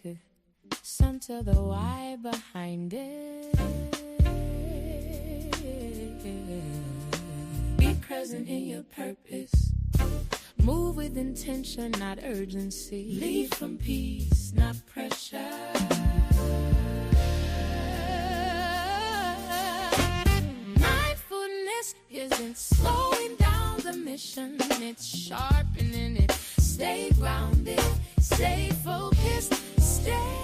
to some to the why behind it. Be present in your purpose. Move with intention, not urgency. Lead from peace, not pressure. Mindfulness isn't slowing down the mission, it's sharpening it. Stay grounded, stay focused, stay.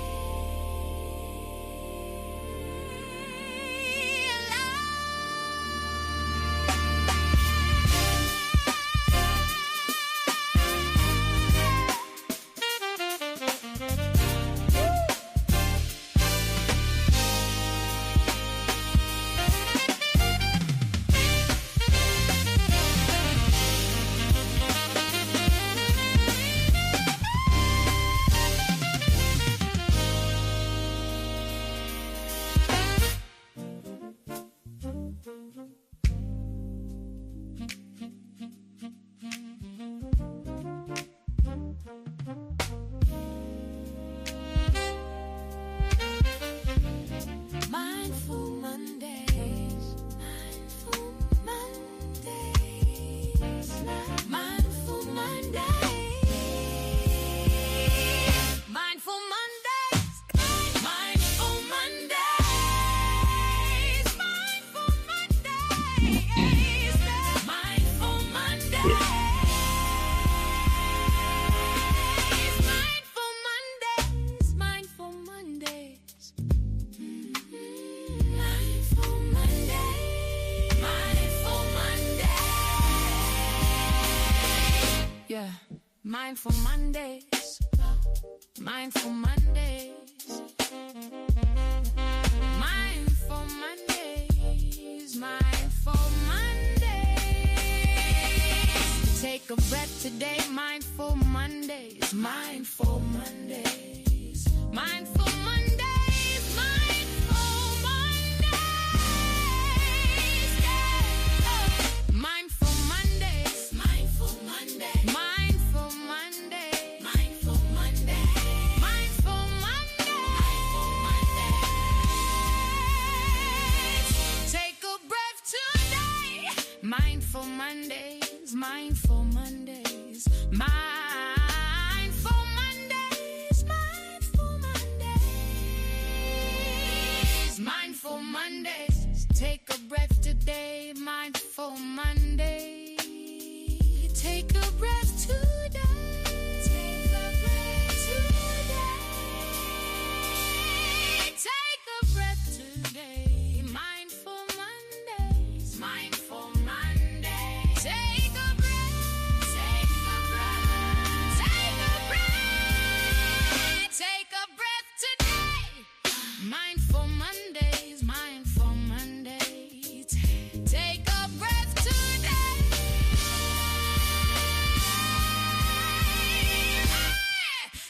Mindful Mondays, Mindful Mondays, Mindful Mondays, Mindful Mondays. Take a breath today, Mindful Mondays, Mindful Mondays, Mindful Mondays, Mindful Mondays. Mindful Mondays, Mindful Mondays. Mindful Mondays, Mindful Mondays, Mindful Mondays, Mindful Mondays, Mindful Mondays. Take a breath today, Mindful Monday. Take a breath today. Take a breath today. Take a breath today, Mindful Mondays, Mindful Mondays. Take a breath, take a breath, take a breath, take a breath today. Mindful Mondays, Mindful Mondays. Take a breath today.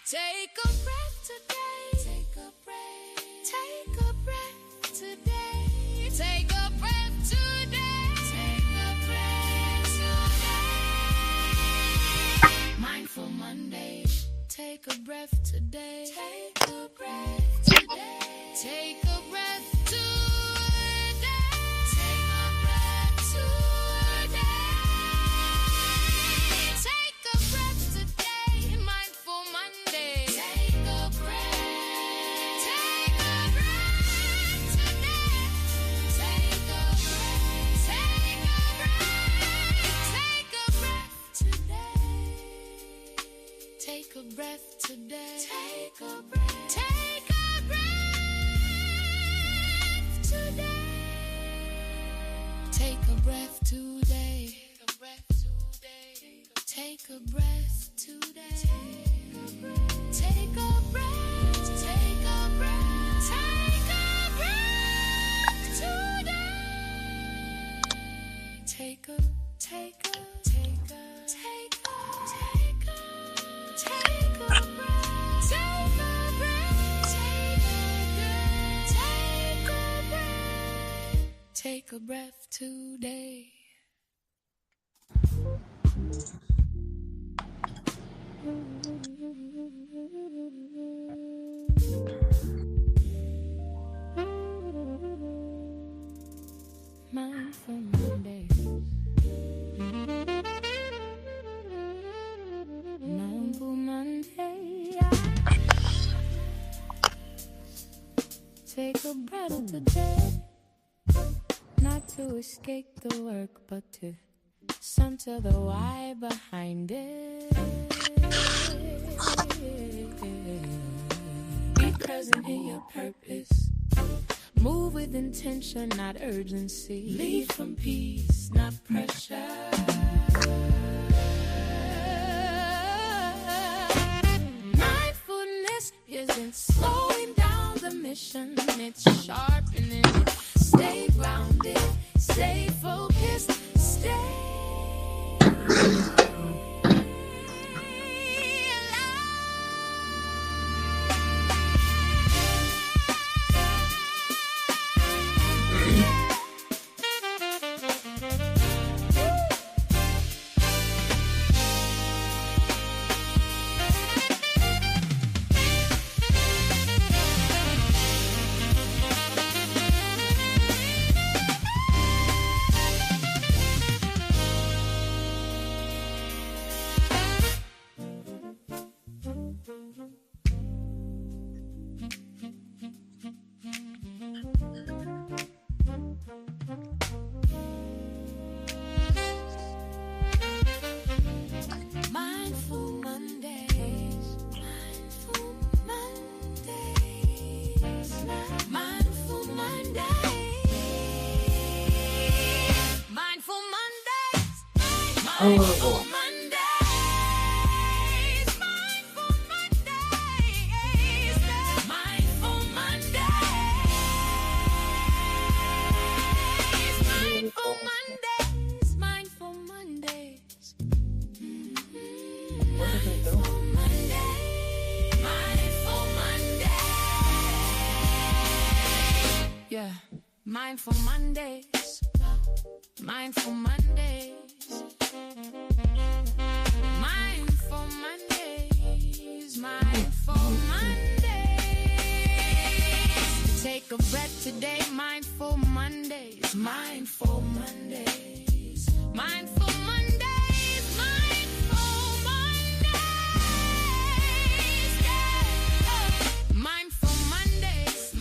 Take a breath today. Take a breath. Take a breath today. Take a breath today. Take a breath today. Mindful Monday. Take a breath today. Take a breath today. Take a breath today. Take a breath today. Take a breath today. Mindful Monday. Take a breath. Take a breath today. Take a breath. Take a breath. Take a breath today. Take a breath today. Take a breath. Take a breath today. Take a breath today. Take a breath today. Take a breath. Take a breath. Take a breath today. Take a take a take a take a take a take a breath. Take a breath. Take a breath. Take a breath today. take a breath today. Not to escape the work, but to center the why behind it. Be present in your purpose. Move with intention, not urgency. Lead from peace, not pressure. Mindfulness isn't slowing down the mission, it's sharpening it. Stay grounded, stay focused, stay Mindful Mondays, Mindful Mondays, Mindful Mondays, Mindful Mondays. Take a breath today, Mindful Mondays, Mindful Mondays, Mindful Mondays, Mindful Mondays, yeah. Mindful Mondays, Mindful Mondays,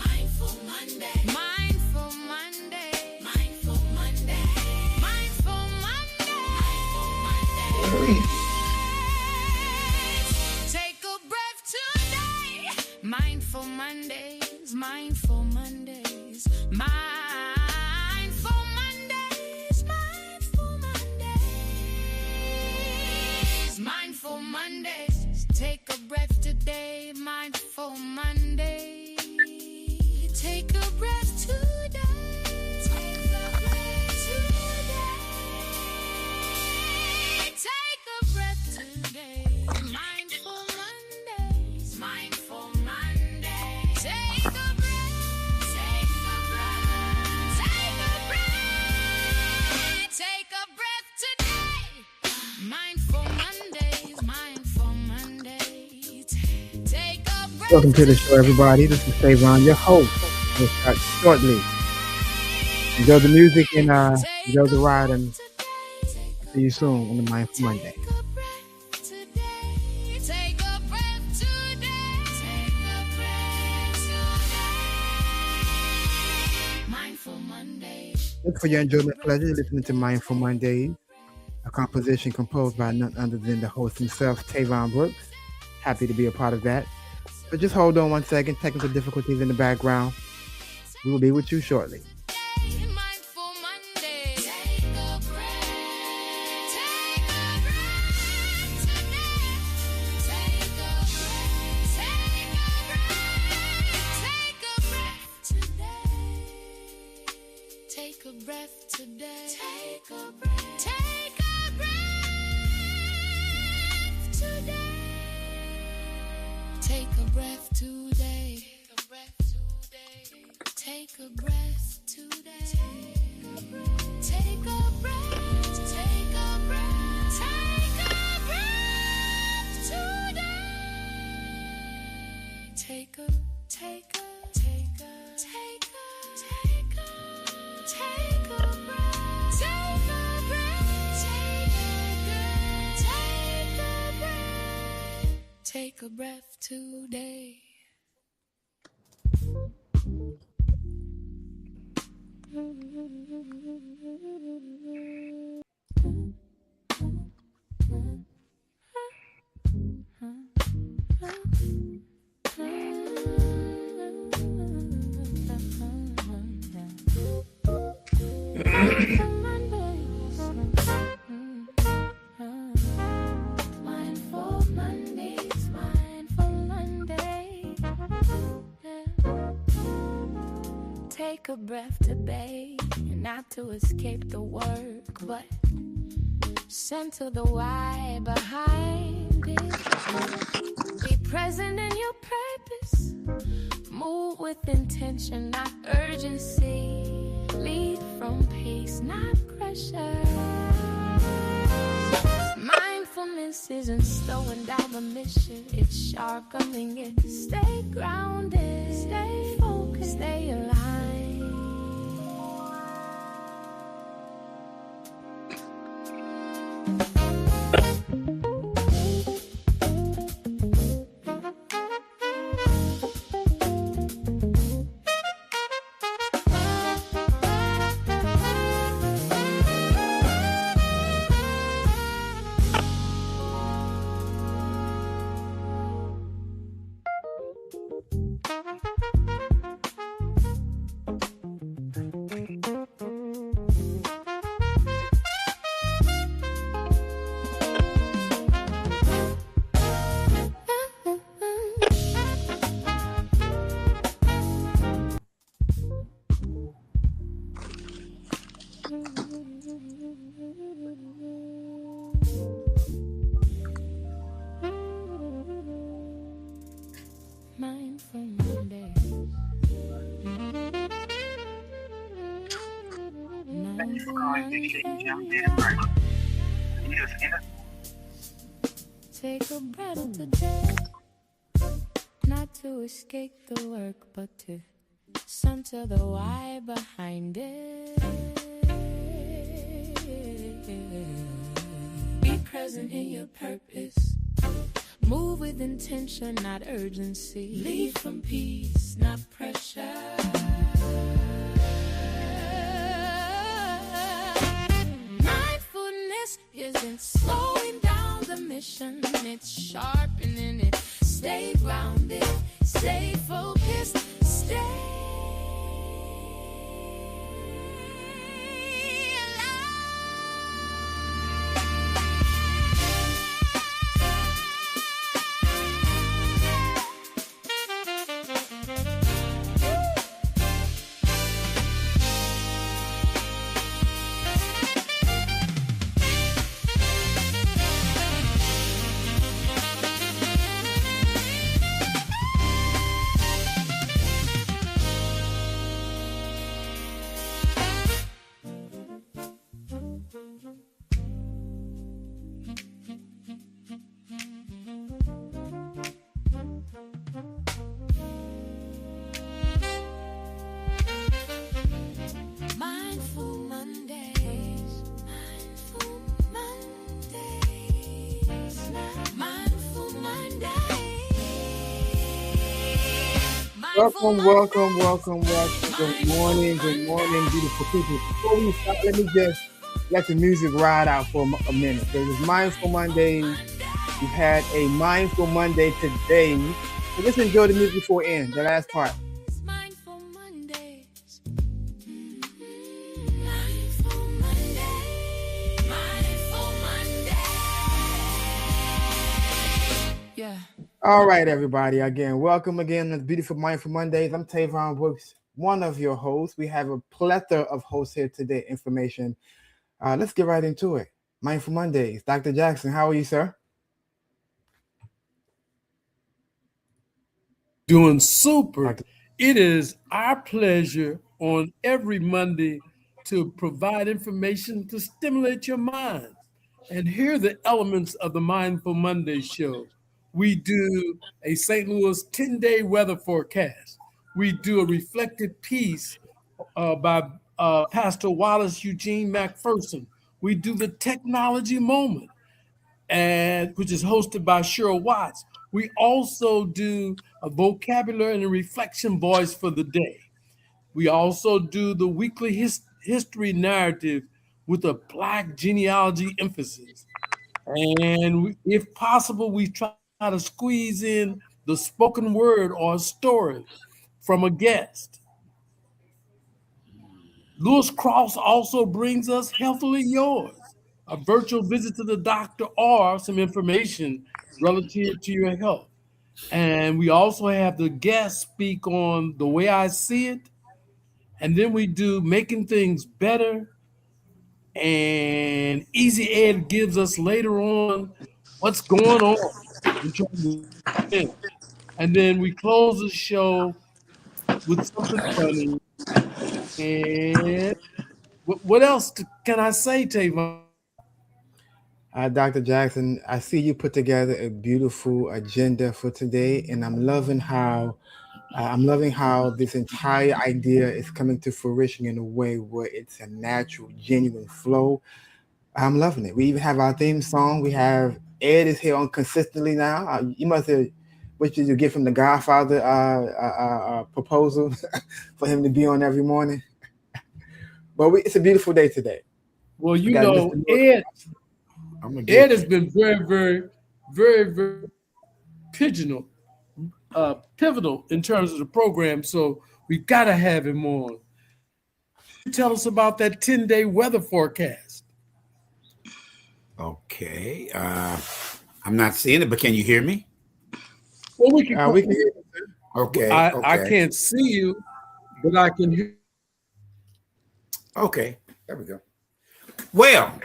Mindful Monday, Mindful Monday, Mindful Monday, Mindful Monday. Take a breath today. Mindful Mondays, Mindful Mondays, Mindful Mondays, Mindful Mondays, Mindful Mondays. Take a breath today. Mindful Monday. Take a breath today. Take a breath today. Take a breath today. Mindful Mondays. Mindful Mondays. Take a breath. Take a breath. Take a breath. Take a breath today. Mindful Mondays. Mindful Mondays. Take a breath. Welcome to the show, everybody. This is Savon, your host. We'll start shortly. Enjoy the music and enjoy the ride, and see you soon on the Mindful Monday. Look for your enjoyment pleasure listening to Mindful Mondays, a composition composed by none other than the host himself, Tavon Brooks. Happy to be a part of that. But just hold on one second. Technical difficulties in the background. We will be with you shortly. Mindful Monday. Take a breath. Take a breath today. Take a breath. Take a breath. Take a breath today. Take a breath today. Take a breath. Take a breath today. Take a breath today. Take a breath today. Take a breath. Take a breath. Take a breath today. Take a take a take a take a take a take a breath. Take a breath. Take a breath today. Mindful Mondays, mindful Monday. Take a breath today, not to escape the work, but center the why behind it. Be present in your purpose. Move with intention, not urgency. Lead from peace, not pressure. Mindfulness isn't slowing down the mission, it's sharpening it. Stay grounded, stay focused, stay aligned. Mindful Monday. Mindful Monday. Take a breath today, not to escape the work, but to center the why behind it. Be present in your purpose. Move with intention, not urgency. Lead from peace, not pressure. Mindfulness isn't slowing down the mission, it's sharpening it. Stay grounded, stay focused, stay Mindful Mondays, Mindful Mondays, Mindful Mondays. Welcome. Good morning, beautiful people. Before we start, let me just let the music ride out for a minute. Because it's Mindful Monday. We've had a Mindful Monday today. So let's enjoy the music before it ends, the last part. Mindful Mondays. Mindful Monday. Mindful Monday. Yeah. All right, everybody. Again, welcome again to Beautiful Mindful Mondays. I'm Tavon Brooks, one of your hosts. We have a plethora of hosts here today, information. Let's get right into it. Mindful Mondays. Dr. Jackson, how are you, sir? Doing super. It is our pleasure on every Monday to provide information to stimulate your mind. And here are the elements of the Mindful Monday show. We do a St. Louis 10-day weather forecast. We do a reflected piece by Pastor Wallace Eugene McPherson. We do the technology moment, which is hosted by Cheryl Watts. We also do a vocabulary and a reflection voice for the day. We also do the weekly history narrative with a Black genealogy emphasis. And if possible, we try to squeeze in the spoken word or a story from a guest. Lewis Cross also brings us Healthily Yours, a virtual visit to the doctor or some information relative to your health. And we also have the guest speak on The Way I See It. And then we do Making Things Better. And Easy Ed gives us later on what's going on in terms of events. And then we close the show with something funny. And what else can I say, Tavon? Dr. Jackson, I see you put together a beautiful agenda for today, and I'm loving how this entire idea is coming to fruition in a way where it's a natural, genuine flow. I'm loving it. We even have our theme song. We have Ed is here on consistently now. You must have, what did you get from the Godfather proposal for him to be on every morning? But it's a beautiful day today. Well, We you got know, Mr. Ed has been very, very, very, very pivotal in terms of the program. So we got to have him on. Tell us about that 10-day weather forecast. Okay. I'm not seeing it, but can you hear me? Well, we can we can hear you. Okay. I can't see you, but I can hear. Okay. There we go. Well,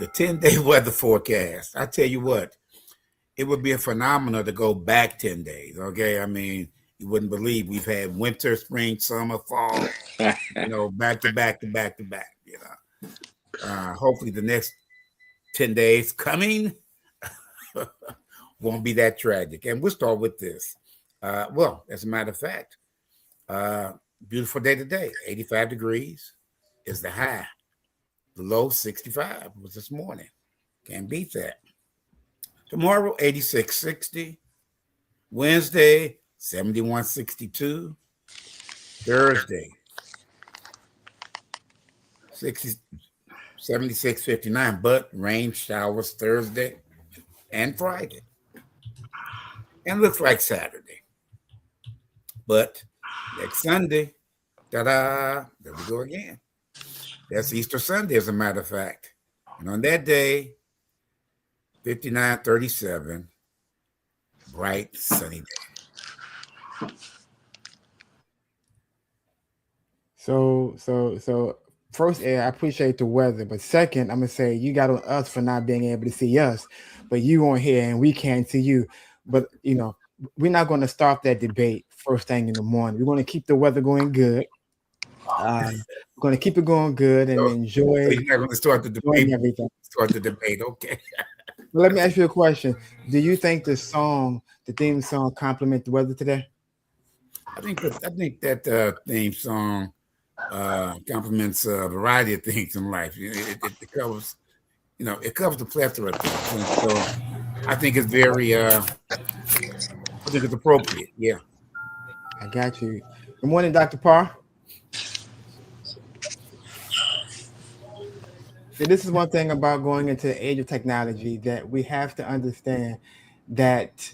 the 10-day weather forecast. I tell you what, it would be a phenomenon to go back 10 days. Okay. I mean, you wouldn't believe we've had winter, spring, summer, fall, back to back to back to back, hopefully the next 10 days coming won't be that tragic. And we'll start with this. Well, as a matter of fact, beautiful day today. 85 degrees is the high. The low 65 was this morning. Can't beat that. Tomorrow, 86, 60. Wednesday, 71, 62. Thursday, 60, 76, 59. But rain showers Thursday and Friday. And looks like Saturday. But next Sunday, ta-da, there we go again. That's Easter Sunday, as a matter of fact. And on that day, 59, 37, bright, sunny day. So first, Ed, I appreciate the weather, but second, I'm gonna say you got on us for not being able to see us, but you on here and we can't see you. But we're not going to start that debate first thing in the morning. We're going to keep the weather going good. We're going to keep it going good and enjoy. So you're not going to start the debate. Everything. Start the debate, okay. Well, let me ask you a question. Do you think the theme song, complement the weather today? I think that theme song complements a variety of things in life. It covers, it covers the plethora of things. And so I think it's very, I think it's appropriate. Yeah. I got you. Good morning, Dr. Parr. So this is one thing about going into the age of technology that we have to understand that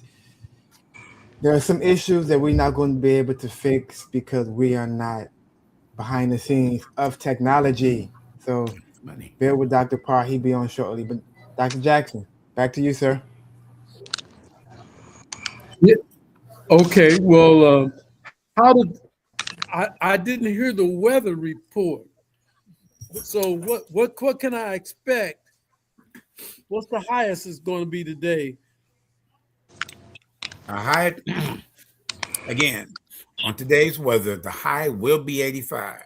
there are some issues that we're not going to be able to fix because we are not behind the scenes of technology. So bear with Dr. Parr. He'll be on shortly. But Dr. Jackson, back to you, sir. Yeah. Okay. Well, I didn't hear the weather report. So what can I expect? What's the highest is going to be today? A high, again, on today's weather, the high will be 85.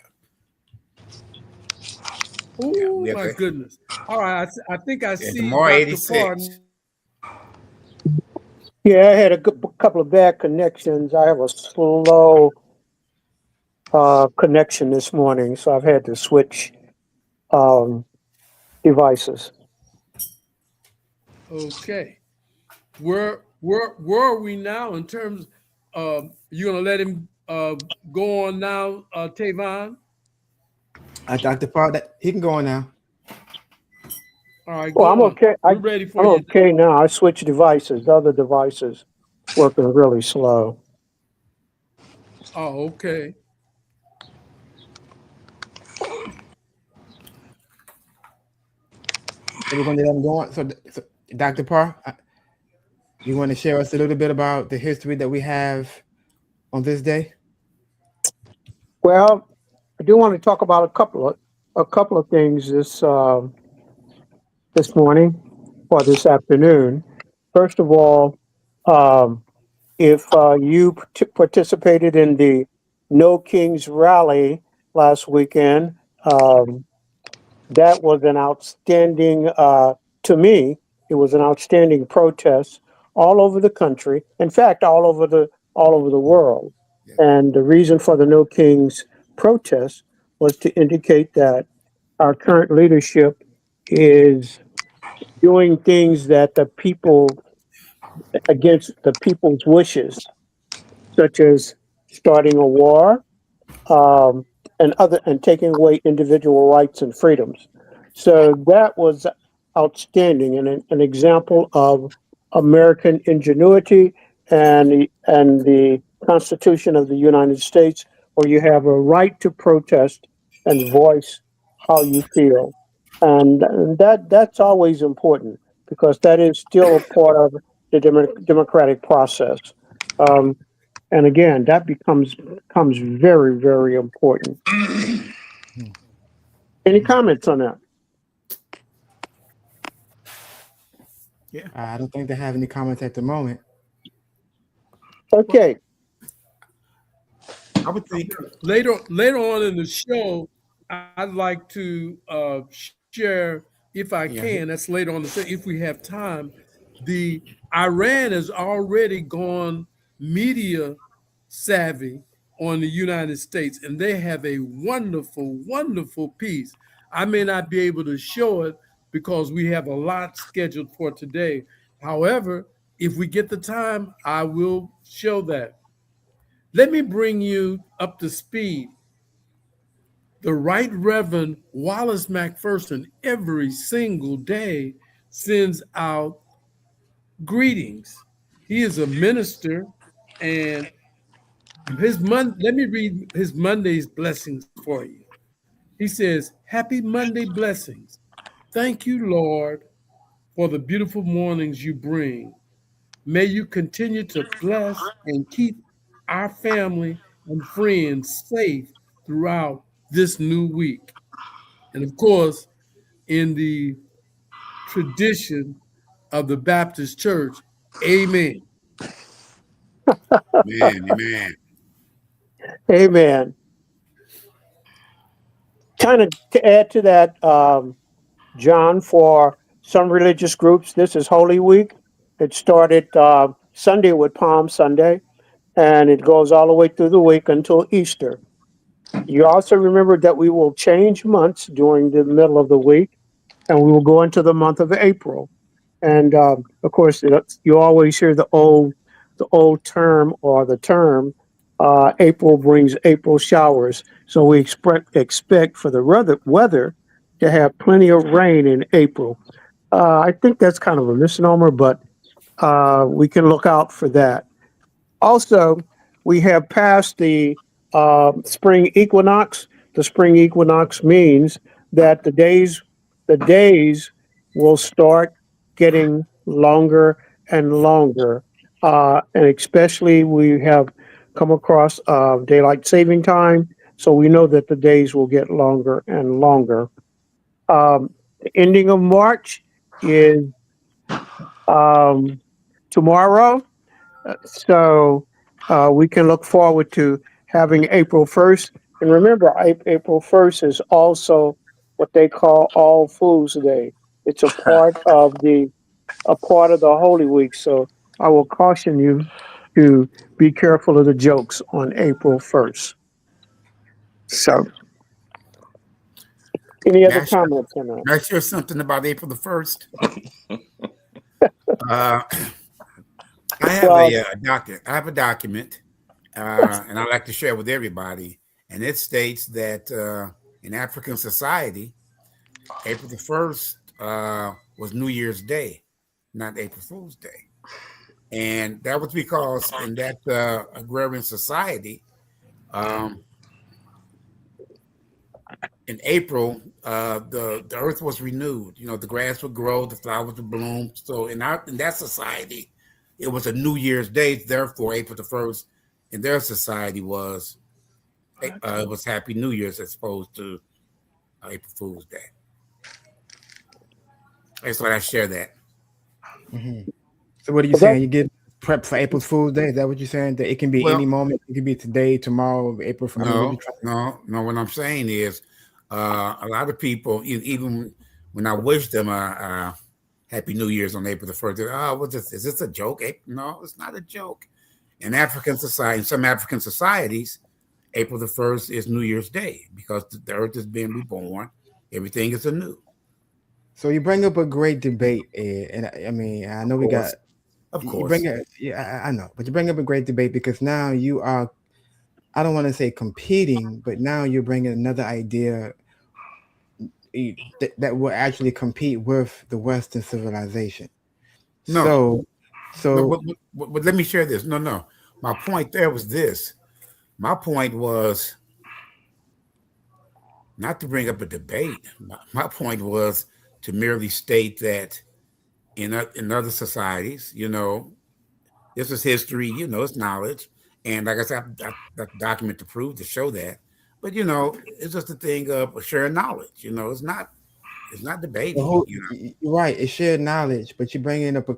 Oh, my goodness. All right. I think I see tomorrow, Dr. 86. Yeah, I had a couple of bad connections. I have a slow connection this morning, so I've had to switch devices. Okay. Where are we now in terms of, you're going to let him go on now, Tavon? Dr. Parr, he can go on now. All right, Well, go I'm on. okay. We're ready for I'm you. okay now. I switched devices. The other devices working really slow. Oh, okay. So we're going to let him go on. So Dr. Parr, you want to share us a little bit about the history that we have on this day? Well, I do want to talk about a couple of things this morning or this afternoon. First of all, if you participated in the No Kings rally last weekend, that was an outstanding, to me, it was an outstanding protest all over the country. In fact, all over the world. And the reason for the No Kings protest was to indicate that our current leadership is doing things that the people against the people's wishes, such as starting a war, and taking away individual rights and freedoms. So that was outstanding and an example of American ingenuity and the Constitution of the United States, where you have a right to protest and voice how you feel, and that's always important because that is still a part of the democratic process. Um, and again, that becomes very, very important. Any comments on that? Yeah. I don't think they have any comments at the moment. Okay. I would think Later on in the show, I'd like to share, if I can, that's later on the show, if we have time, the Iran has already gone media savvy on the United States, and they have a wonderful, wonderful piece. I may not be able to show it because we have a lot scheduled for today. However, if we get the time, I will show that. Let me bring you up to speed. The Right Reverend Wallace McPherson every single day sends out greetings. He is a minister, and let me read his Monday's blessings for you. He says, "Happy Monday blessings. Thank you, Lord, for the beautiful mornings you bring. May you continue to bless and keep our family and friends safe throughout this new week." And of course, in the tradition of the Baptist Church, amen. amen. Amen. Kind of to add to that, John, for some religious groups, this is Holy Week. It started Sunday with Palm Sunday, and it goes all the way through the week until Easter. You also remember that we will change months during the middle of the week, and we will go into the month of April. And of course, you always hear the old term or the term, April brings April showers. So we expect for the weather to have plenty of rain in April. I think that's kind of a misnomer, but we can look out for that. Also, we have passed the spring equinox. The spring equinox means that the days will start getting longer and longer. And especially we have come across daylight saving time, so we know that the days will get longer and longer. The ending of March is tomorrow, so we can look forward to having April 1st. And remember, April 1st is also what they call All Fools Day. It's a part of the Holy Week. So I will caution you to be careful of the jokes on April 1st. So, any other comments on that? Can I share something about April the 1st? I have a document and I like to share with everybody. And it states that in African society, April the 1st was New Year's Day, not April Fool's Day. And that was because in that agrarian society, um, in April, the earth was renewed. You know, the grass would grow, the flowers would bloom. So in that society, it was a New Year's Day. Therefore, April the 1st in their society was it was Happy New Year's as opposed to April Fool's Day. I just thought I'd share that. Mm-hmm. So what are you saying? You get prep for April Fool's Day? Is that what you're saying? That it can be any moment. It can be today, tomorrow, April. No. What I'm saying is, a lot of people, even when I wish them a Happy New Year's on April the 1st, what's this? Is this a joke? No, it's not a joke. In African society, in some African societies, April the 1st is New Year's Day because the earth is being reborn. Everything is anew. So you bring up a great debate, Ed, and I mean, I know we got. Of course. I know, but you bring up a great debate because now you are, I don't want to say competing, but now you're bringing another idea that will actually compete with the Western civilization. No. But let me share this. No. My point there was this. My point was not to bring up a debate. My point was to merely state that in other societies, this is history, it's knowledge. And like I said, I got the document to prove, to show that. But, it's just a thing of sharing knowledge. It's not debating. Right. It's shared knowledge, but you're bringing up a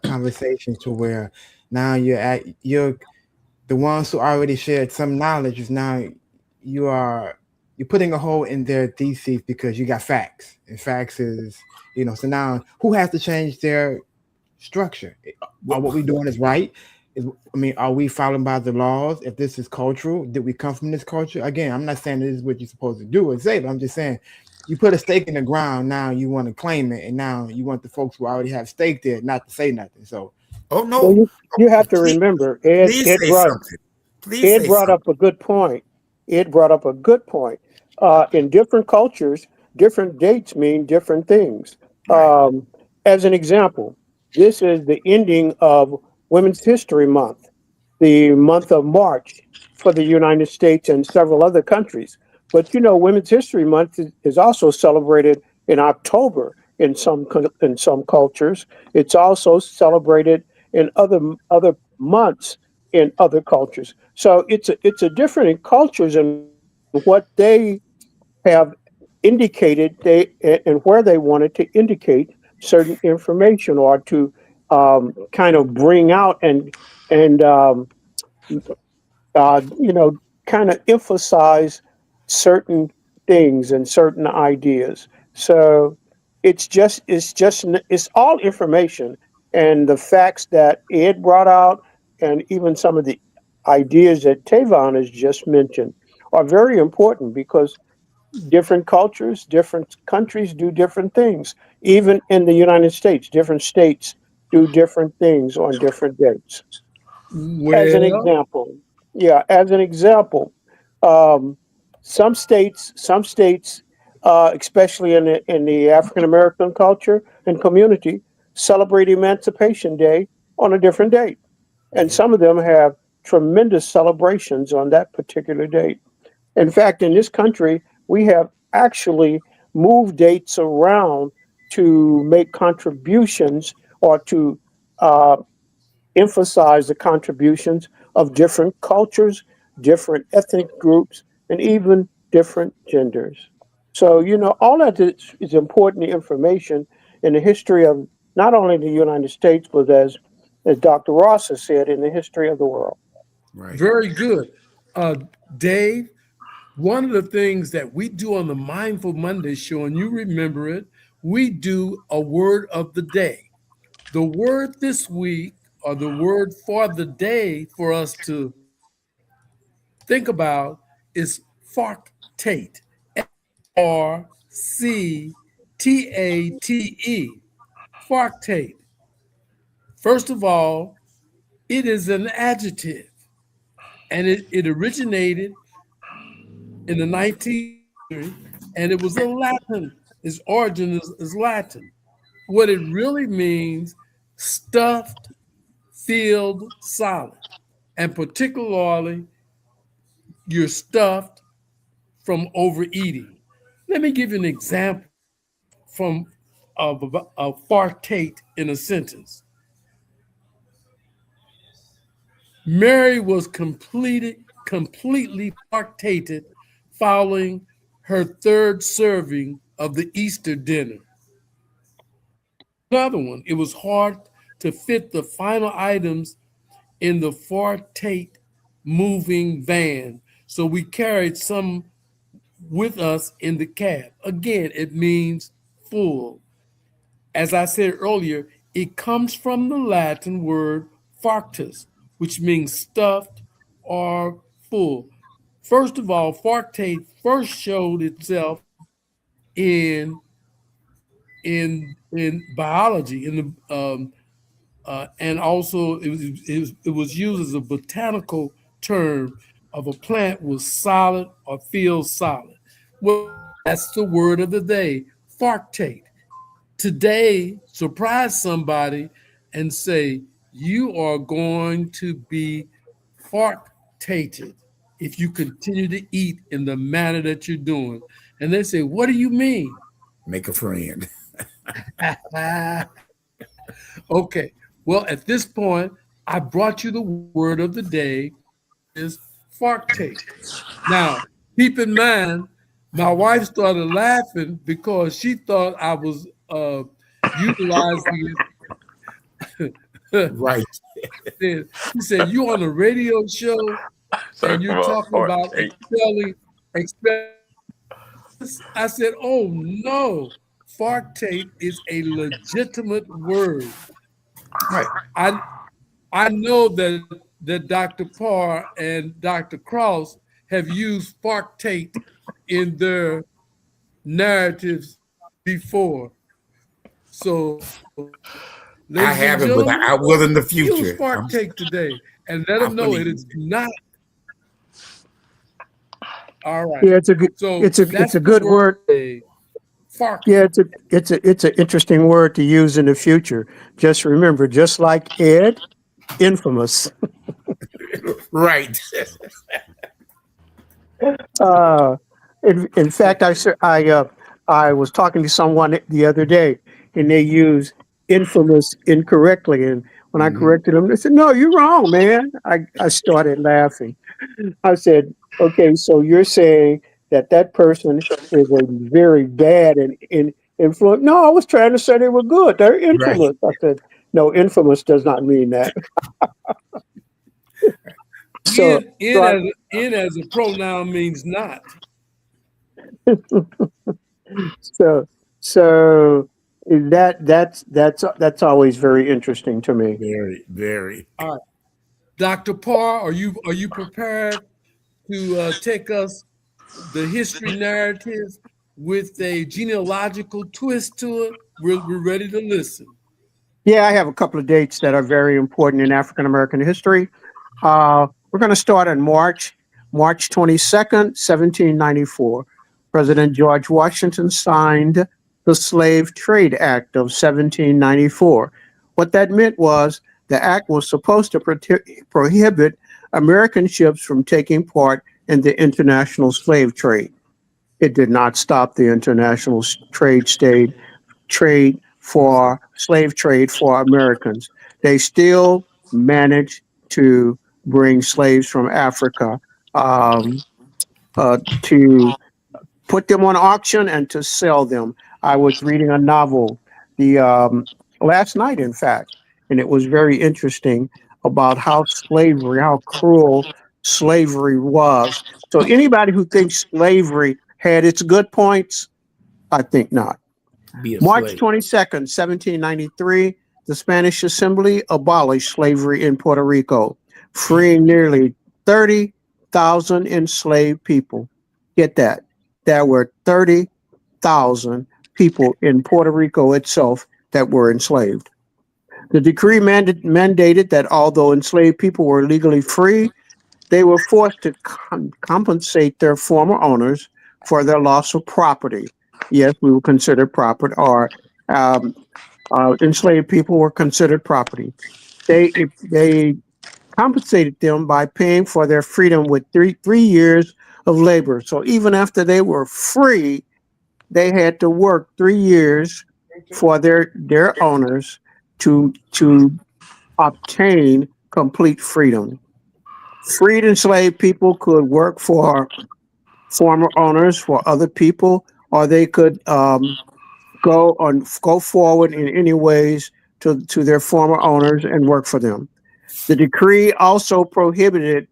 conversation to where now you're the ones who already shared some knowledge is now you're putting a hole in their thesis because you got facts, and facts is so now who has to change their structure? What we're doing is right. Are we following by the laws? If this is cultural, did we come from this culture? Again, I'm not saying this is what you're supposed to do or say, but I'm just saying you put a stake in the ground. Now you want to claim it, and now you want the folks who already have stake there not to say nothing. So, no, well, you have to remember, Ed brought up a good point. Ed brought up a good point. In different cultures, different dates mean different things. As an example, this is the ending of Women's History Month, the month of March for the United States and several other countries. But Women's History Month is also celebrated in October in some cultures. It's also celebrated in other months in other cultures. So it's a different in cultures and what they have indicated and where they wanted to indicate certain information or to kind of bring out and kind of emphasize certain things and certain ideas. So it's all information, and the facts that Ed brought out and even some of the ideas that Tavon has just mentioned are very important because different cultures, different countries do different things. Even in the United States, different states do different things on different dates. As an example, some states, especially in the African American culture and community, celebrate Emancipation Day on a different date, and some of them have tremendous celebrations on that particular date. In fact, in this country, we have actually moved dates around to make contributions or to emphasize the contributions of different cultures, different ethnic groups, and even different genders. So, all that is important information in the history of not only the United States, but as Dr. Ross has said, in the history of the world. Right. Very good. Dave, one of the things that we do on the Mindful Monday show, and you remember it, we do a word of the day. The word this week, or the word for the day for us to think about, is Farctate. Farctate. Farctate. First of all, it is an adjective. and it originated in the 19th century, and it was a Latin. Its origin is Latin. What it really means, stuffed, filled, solid, and particularly you're stuffed from overeating. Let me give you an example of fartate in a sentence. Mary was completely fartated following her third serving of the Easter dinner. Another one, it was hard to fit the final items in the fartate moving van, so we carried some with us in the cab. Again, it means full. As I said earlier, it comes from the Latin word fartus, which means stuffed or full. First of all, fartate first showed itself in biology, and also it was used as a botanical term of a plant was solid or feels solid. Well, that's the word of the day, fartate. Today, surprise somebody and say, you are going to be fartated if you continue to eat in the manner that you're doing. And they say, what do you mean? Make a friend. Okay. Well, at this point, I brought you the word of the day is fartate. Now, keep in mind, my wife started laughing because she thought I was utilizing it. Right. She said, you on a radio show and you're talking about expelling. I said, oh no, fartate is a legitimate word. Right. I know that Dr. Parr and Dr. Cross have used fartate in their narratives before. So, I haven't, but I will in the future. Use fartate today and let them know it is not. All right. Yeah, it's a good. So it's a good word. Yeah, it's an interesting word to use in the future. Just remember, just like Ed, infamous. Right. In fact, I was talking to someone the other day, and they use infamous incorrectly, and when I corrected them, they said, "No, you're wrong, man." I started laughing. I said, "Okay, so you're saying that person is a very bad and influence?" "No, I was trying to say they were good. They're infamous." Right. I said, "No, infamous does not mean that." In as a pronoun means not. So that's always very interesting to me. Very, very. All right, Dr. Parr, are you prepared to take us the history narrative with a genealogical twist to it? We're ready to listen. Yeah, I have a couple of dates that are very important in African American history. We're going to start on March 22nd, 1794. President George Washington signed the Slave Trade Act of 1794. What that meant was the act was supposed to prohibit American ships from taking part in the international slave trade. It did not stop the international trade for slave trade for Americans. They still managed to bring slaves from Africa to put them on auction and to sell them. I was reading a novel last night, in fact, and it was very interesting about how cruel slavery was. So anybody who thinks slavery had its good points, I think not. March 22nd, 1793, the Spanish Assembly abolished slavery in Puerto Rico, freeing nearly 30,000 enslaved people. Get that. There were 30,000 people in Puerto Rico itself that were enslaved. The decree mandated that although enslaved people were legally free, they were forced to compensate their former owners for their loss of property. Yes, we were considered property, or um, enslaved people were considered property. They compensated them by paying for their freedom with three years of labor. So even after they were free, they had to work 3 years for their owners to obtain complete freedom. Freed enslaved people could work for former owners, for other people, or they could go forward in any ways to their former owners and work for them. The decree also prohibited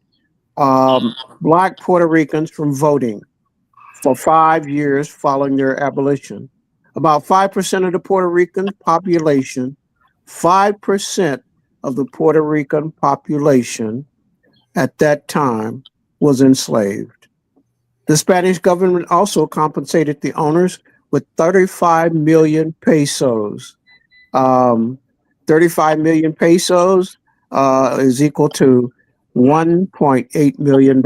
Black Puerto Ricans from voting for 5 years following their abolition. About 5% of the Puerto Rican population, 5% of the Puerto Rican population at that time was enslaved. The Spanish government also compensated the owners with 35 million pesos. 35 million pesos is equal to $1.8 million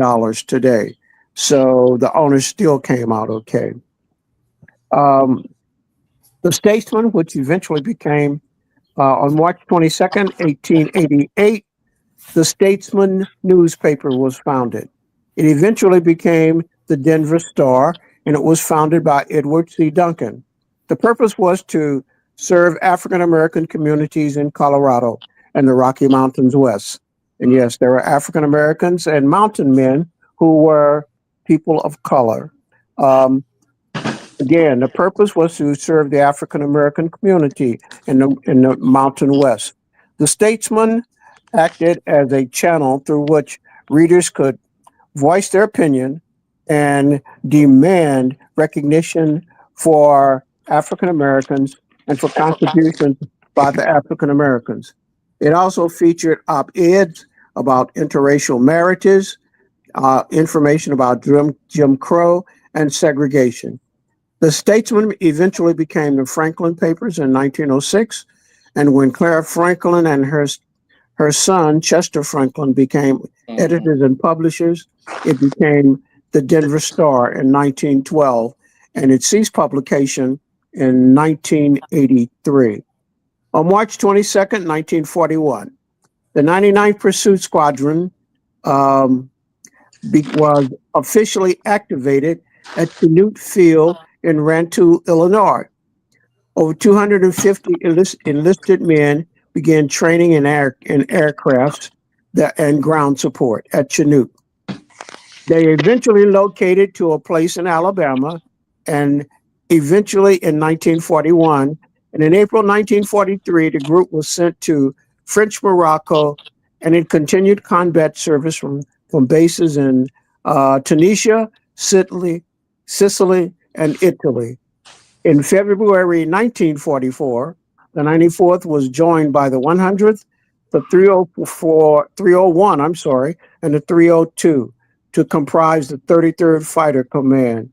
today. So the owners still came out okay. The Statesman, which eventually became, on March 22nd, 1888, the Statesman newspaper was founded. It eventually became the Denver Star, and it was founded by Edward C. Duncan. The purpose was to serve African American communities in Colorado and the Rocky Mountains West. And yes, there were African Americans and mountain men who were people of color. Again, the purpose was to serve the African American community in the Mountain West. The Statesman acted as a channel through which readers could voice their opinion and demand recognition for African Americans and for contributions by the African Americans. It also featured op-eds about interracial marriages, information about Jim Crow and segregation. The Statesman eventually became the Franklin Papers in 1906, and when Clara Franklin and her son, Chester Franklin, became editors and publishers, it became the Denver Star in 1912, and it ceased publication in 1983. On March 22nd, 1941, the 99th Pursuit Squadron was officially activated at Chanute Field in Rantoul, Illinois. Over 250 enlisted men began training in aircraft and ground support at Chanute. They eventually located to a place in Alabama, and eventually in 1941, and in April 1943, the group was sent to French Morocco, and it continued combat service from bases in Tunisia, Sicily, and Italy. In February 1944, the 94th was joined by the 100th, the 301, and the 302 to comprise the 33rd Fighter Command.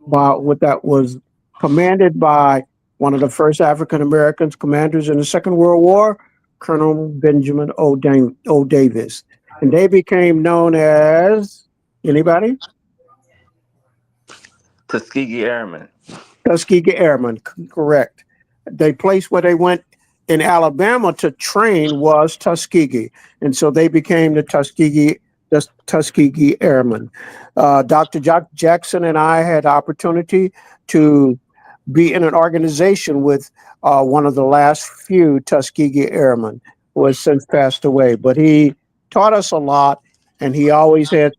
That was commanded by one of the first African American commanders in the Second World War, Colonel Benjamin O. Davis. And they became known as, anybody? Tuskegee Airmen. Tuskegee Airmen, correct. The place where they went in Alabama to train was Tuskegee. And so they became the Tuskegee Airmen. Dr. Jackson and I had the opportunity to be in an organization with one of the last few Tuskegee Airmen who has since passed away. But he taught us a lot, and he always had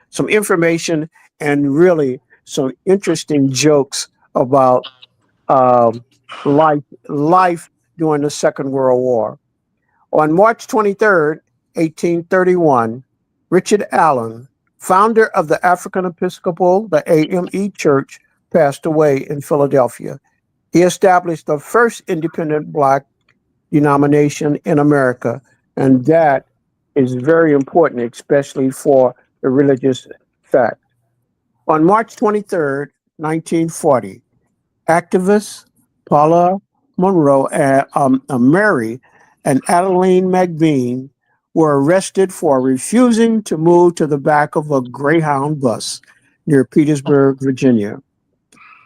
some information and really some interesting jokes about life during the Second World War. On March 23rd, 1831, Richard Allen, founder of the African Episcopal, the AME Church, passed away in Philadelphia. He established the first independent Black denomination in America, and that is very important, especially for the religious fact. On March 23rd, 1940, activists Paula Monroe, Mary, and Adeline McBean were arrested for refusing to move to the back of a Greyhound bus near Petersburg, Virginia.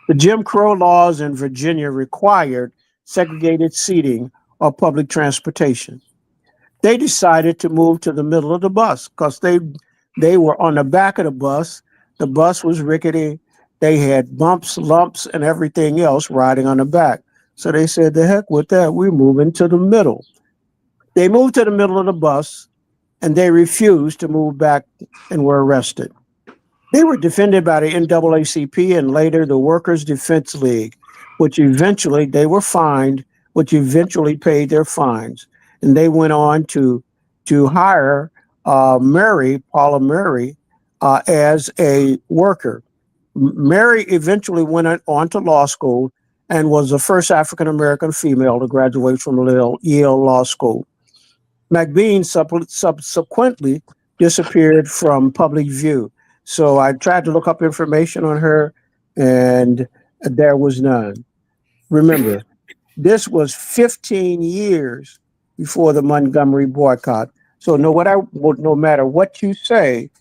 The Jim Crow laws in Virginia required segregated seating or public transportation. They decided to move to the middle of the bus because they were on the back of the bus. The bus was rickety. They had bumps, lumps, and everything else riding on the back. So they said, the heck with that, we're moving to the middle. They moved to the middle of the bus, and they refused to move back and were arrested. They were defended by the NAACP and later the Workers' Defense League, which eventually they were fined, which eventually paid their fines. And they went on to hire Paula Murray, as a worker. Mary eventually went on to law school and was the first African-American female to graduate from Yale Law School. McBean subsequently disappeared from public view. So I tried to look up information on her, and there was none. Remember, this was 15 years before the Montgomery boycott. So no matter what you say,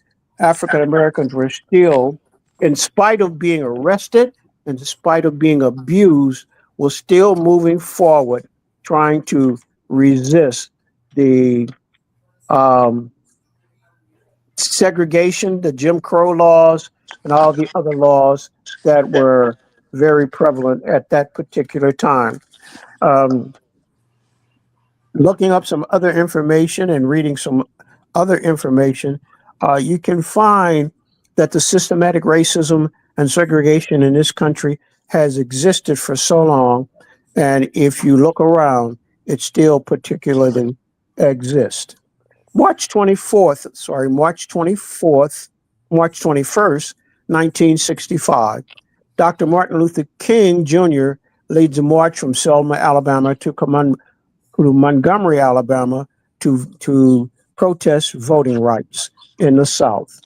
African Americans were still, in spite of being arrested, in spite of being abused, were still moving forward, trying to resist the segregation, the Jim Crow laws, and all the other laws that were very prevalent at that particular time. Looking up some other information and reading some other information, you can find that the systematic racism and segregation in this country has existed for so long. And if you look around, it still particularly exists. March 21st, 1965, Dr. Martin Luther King Jr. leads a march from Selma, Alabama to Montgomery, Alabama to protest voting rights in the South.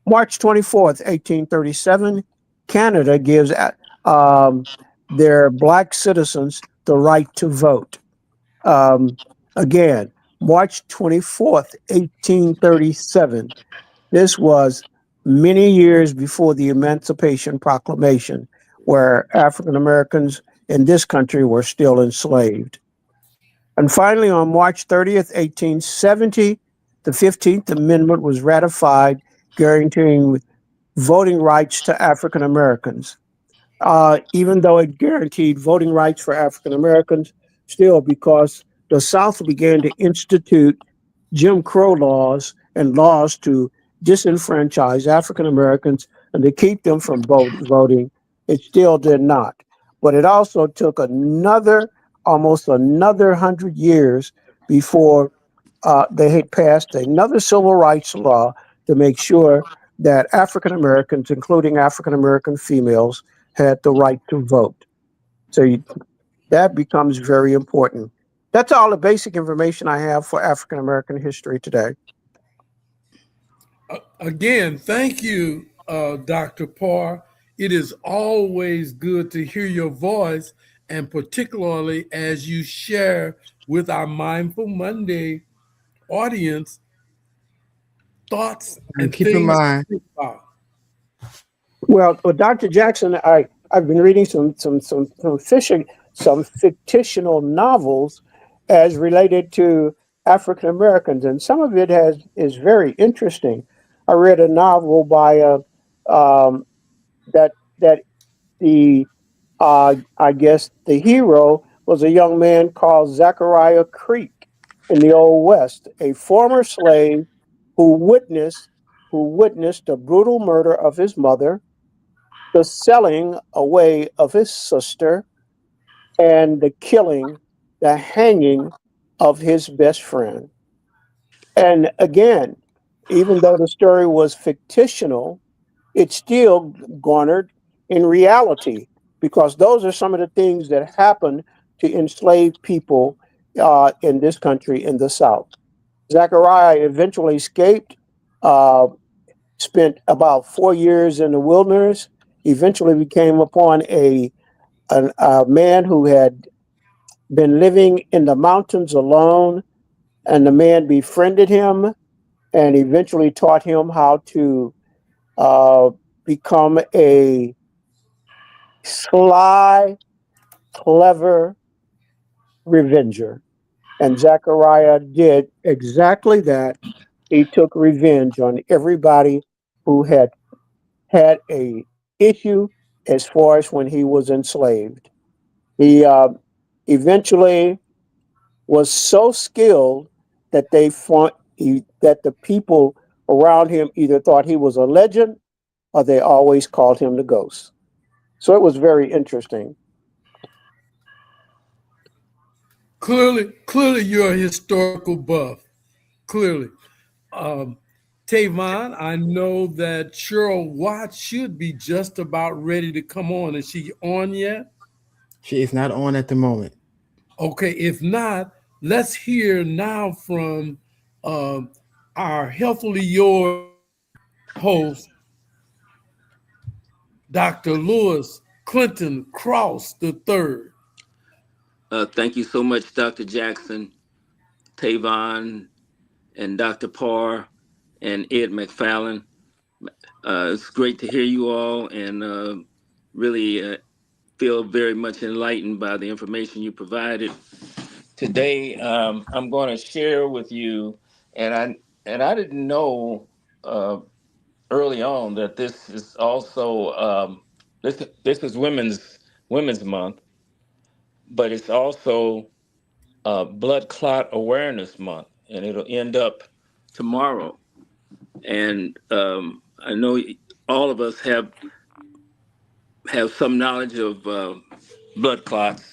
March 24th, 1837, Canada gives their Black citizens the right to vote. Again, March 24th, 1837. This was many years before the Emancipation Proclamation, where African Americans in this country were still enslaved. And finally, on March 30th, 1870, the 15th Amendment was ratified, guaranteeing voting rights to African Americans. Even though it guaranteed voting rights for African Americans, still, because the South began to institute Jim Crow laws and laws to disenfranchise African Americans and to keep them from voting, it still did not. But it also took almost another 100 years before they had passed another civil rights law to make sure that African Americans, including African American females, had the right to vote. So that becomes very important. That's all the basic information I have for African American history today. Again, thank you, Dr. Parr. It is always good to hear your voice, and particularly as you share with our Mindful Monday audience thoughts and keep in mind. Well, Dr. Jackson, I've been reading some fictional novels as related to African Americans, and some of it is very interesting. I read a novel by I guess the hero was a young man called Zachariah Creek in the Old West, a former slave who witnessed the brutal murder of his mother, the selling away of his sister, and the hanging of his best friend. And again, even though the story was fictional, it still garnered in reality, because those are some of the things that happened to enslaved people in this country, in the South. Zachariah eventually escaped, spent about 4 years in the wilderness, eventually became upon a man who had been living in the mountains alone, And the man befriended him and eventually taught him how to uh, become a sly, clever revenger. And Zechariah did exactly that. He took revenge on everybody who had a issue as far as when he was enslaved. He eventually was so skilled that that the people around him either thought he was a legend or they always called him the ghost. So it was very interesting. Clearly, you're a historical buff. Clearly. Um, Tavon, I know that Cheryl Watts should be just about ready to come on. Is she on yet? She is not on at the moment. Okay, if not, let's hear now from um, our Healthily Yours host, Dr. Lewis Clinton Cross III. Thank you so much, Dr. Jackson, Tavon, and Dr. Parr, and Ed McFallon. It's great to hear you all and really feel very much enlightened by the information you provided. Today, I'm going to share with you, and I didn't know uh, early on that this is also this is Women's Month, but it's also Blood Clot Awareness Month, and it'll end up tomorrow. And I know all of us have some knowledge of blood clots.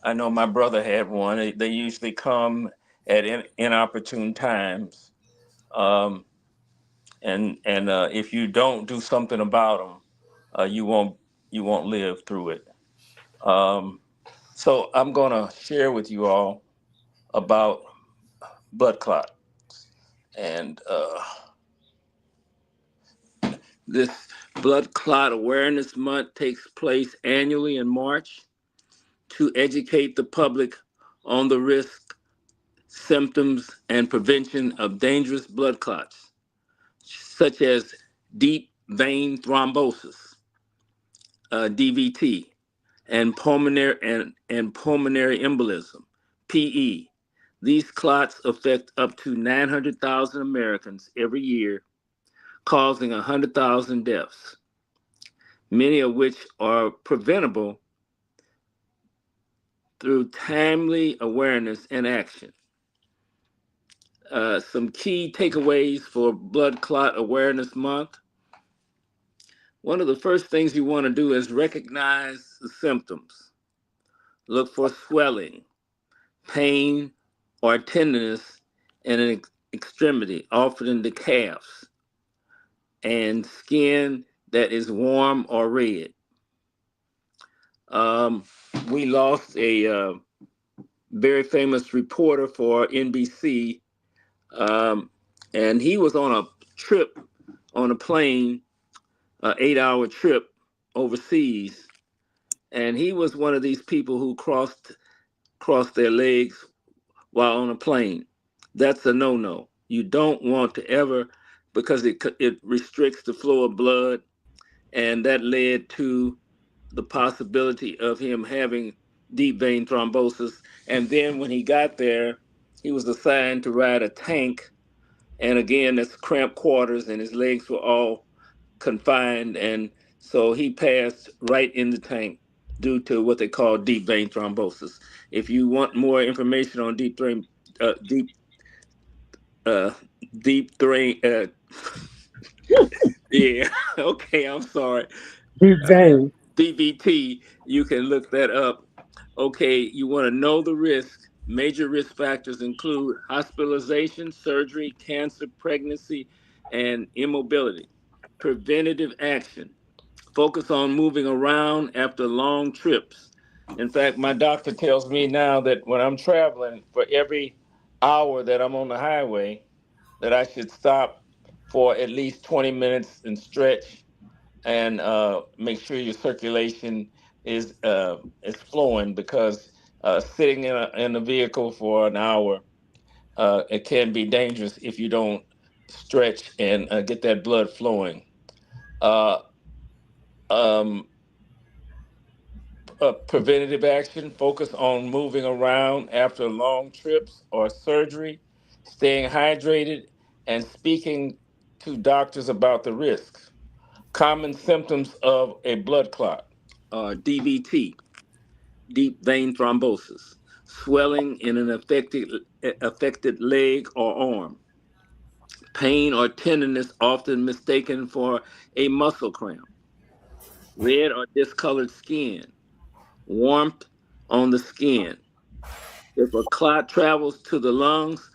I know my brother had one. They usually come at inopportune times, um, and if you don't do something about them, you won't live through it. Um, so I'm gonna share with you all about blood clot, and this Blood Clot Awareness Month takes place annually in March to educate the public on the risk, symptoms, and prevention of dangerous blood clots, such as deep vein thrombosis, DVT, and pulmonary embolism, PE. These clots affect up to 900,000 Americans every year, causing 100,000 deaths, many of which are preventable through timely awareness and action. Some key takeaways for Blood Clot Awareness Month. One of the first things you want to do is recognize the symptoms. Look for swelling, pain, or tenderness in an extremity, often in the calves, and skin that is warm or red. Um, we lost a very famous reporter for NBC, um, and he was on a trip on a plane, an 8-hour trip overseas, and he was one of these people who crossed their legs while on a plane. That's a no-no. You don't want to ever, because it restricts the flow of blood, and that led to the possibility of him having deep vein thrombosis. And then when he got there, he was assigned to ride a tank. And again, that's cramped quarters, and his legs were all confined. And so he passed right in the tank due to what they call deep vein thrombosis. If you want more information on uh, deep, uh, deep brain, yeah, okay, I'm sorry. Deep vein. DVT, you can look that up. Okay, you want to know the risk. Major risk factors include hospitalization, surgery, cancer, pregnancy, and immobility. Preventative action. Focus on moving around after long trips. In fact, my doctor tells me now that when I'm traveling, for every hour that I'm on the highway, that I should stop for at least 20 minutes and stretch and make sure your circulation is flowing because sitting in a vehicle for an hour it can be dangerous if you don't stretch and get that blood flowing. Uh, um, Preventative action, focus on moving around after long trips or surgery, staying hydrated, and speaking to doctors about the risks. Common symptoms of a blood clot are DVT, deep vein thrombosis, swelling in an affected leg or arm, pain or tenderness often mistaken for a muscle cramp, red or discolored skin, warmth on the skin. If a clot travels to the lungs,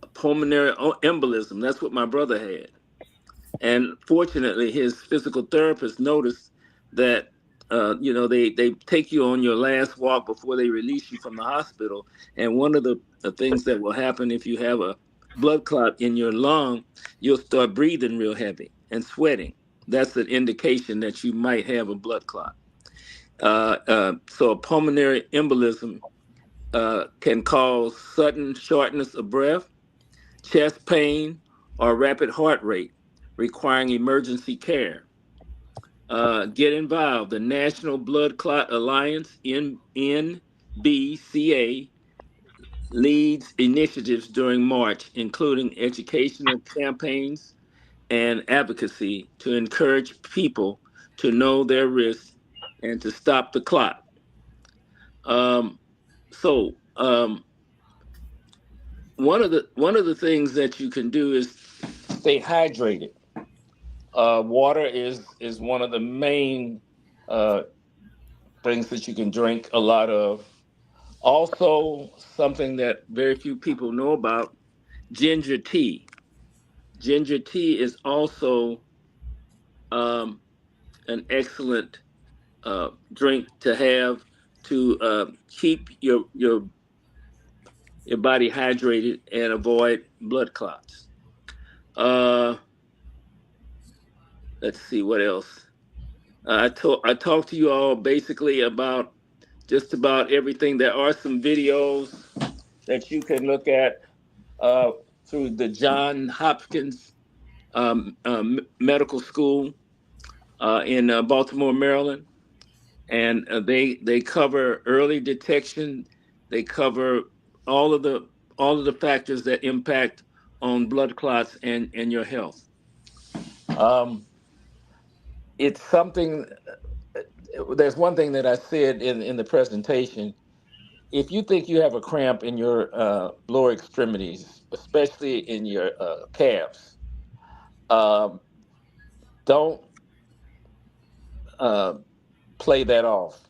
a pulmonary embolism, that's what my brother had. And fortunately, his physical therapist noticed that, they take you on your last walk before they release you from the hospital. And one of the things that will happen if you have a blood clot in your lung, you'll start breathing real heavy and sweating. That's an indication that you might have a blood clot. So a pulmonary embolism can cause sudden shortness of breath, chest pain, or rapid heart rate, requiring emergency care. Get involved. The National Blood Clot Alliance, NBCA, leads initiatives during March, including educational campaigns and advocacy to encourage people to know their risks and to stop the clot. Um, so, one of the things that you can do is stay hydrated. Water is one of the main uh, things that you can drink a lot of. Also, something that very few people know about, ginger tea. Ginger tea is also um, an excellent drink to have to keep your body hydrated and avoid blood clots. Uh, let's see what else. I talked to you all basically about just about everything. There are some videos that you can look at uh, through the John Hopkins Medical School in Baltimore, Maryland, and they cover early detection. They cover all of the all of the factors that impact on blood clots and your health. Um, it's something. There's one thing that I said in the presentation. If you think you have a cramp in your lower extremities, especially in your calves, um, don't uh, play that off.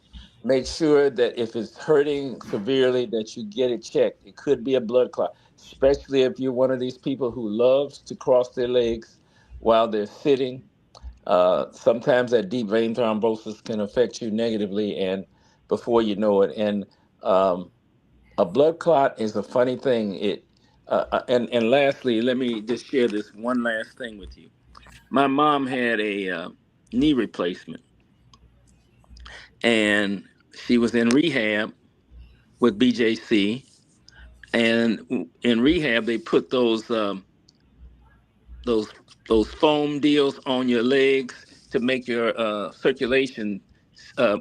Make sure that if it's hurting severely, that you get it checked. It could be a blood clot, especially if you're one of these people who loves to cross their legs while they're sitting. Sometimes that deep vein thrombosis can affect you negatively, and before you know it, and um, a blood clot is a funny thing. And lastly, let me just share this one last thing with you. My mom had a knee replacement, and she was in rehab with BJC. And in rehab, they put those those foam deals on your legs to make your circulation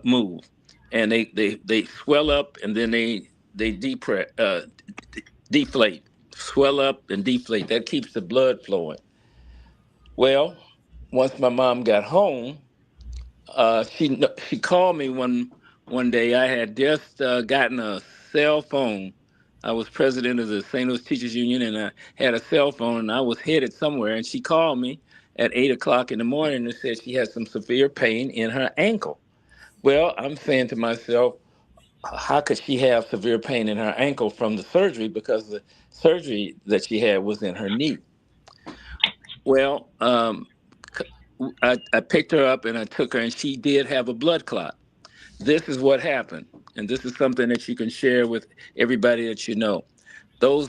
move, and they swell up and then they deflate, swell up and deflate. That keeps the blood flowing. Well, once my mom got home, she called me one day. I had just gotten a cell phone. I was president of the St. Louis Teachers Union, and I had a cell phone, and I was headed somewhere. And she called me at 8 o'clock in the morning and said she had some severe pain in her ankle. Well, I'm saying to myself, how could she have severe pain in her ankle from the surgery? Because the surgery that she had was in her knee. Well, I picked her up and I took her, and she did have a blood clot. This is what happened, and this is something that you can share with everybody that you know. Those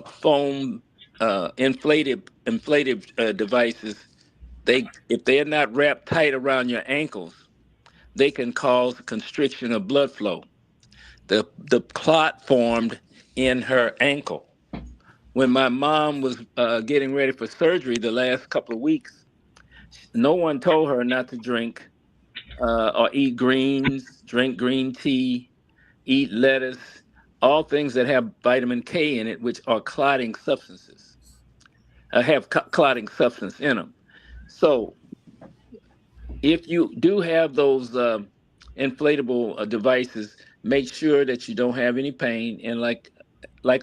foam inflated devices, if they're not wrapped tight around your ankles, they can cause constriction of blood flow. The clot formed in her ankle. when my mom was getting ready for surgery the last couple of weeks, no one told her not to drink or eat greens, drink green tea, eat lettuce, all things that have vitamin K in it, which are clotting substances, have clotting substance in them. So if you do have those inflatable devices, make sure that you don't have any pain. And like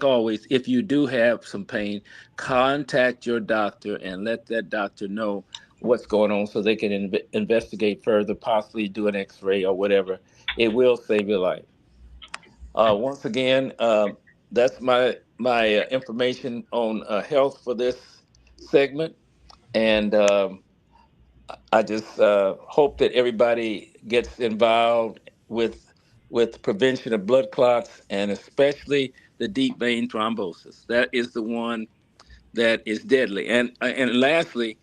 always, if you do have some pain, contact your doctor and let that doctor know what's going on so they can investigate further, possibly do an X-ray or whatever. It will save your life. Once again, that's my information on health for this segment, and I just hope that everybody gets involved with prevention of blood clots, and especially the deep vein thrombosis. That is the one that is deadly. And lastly,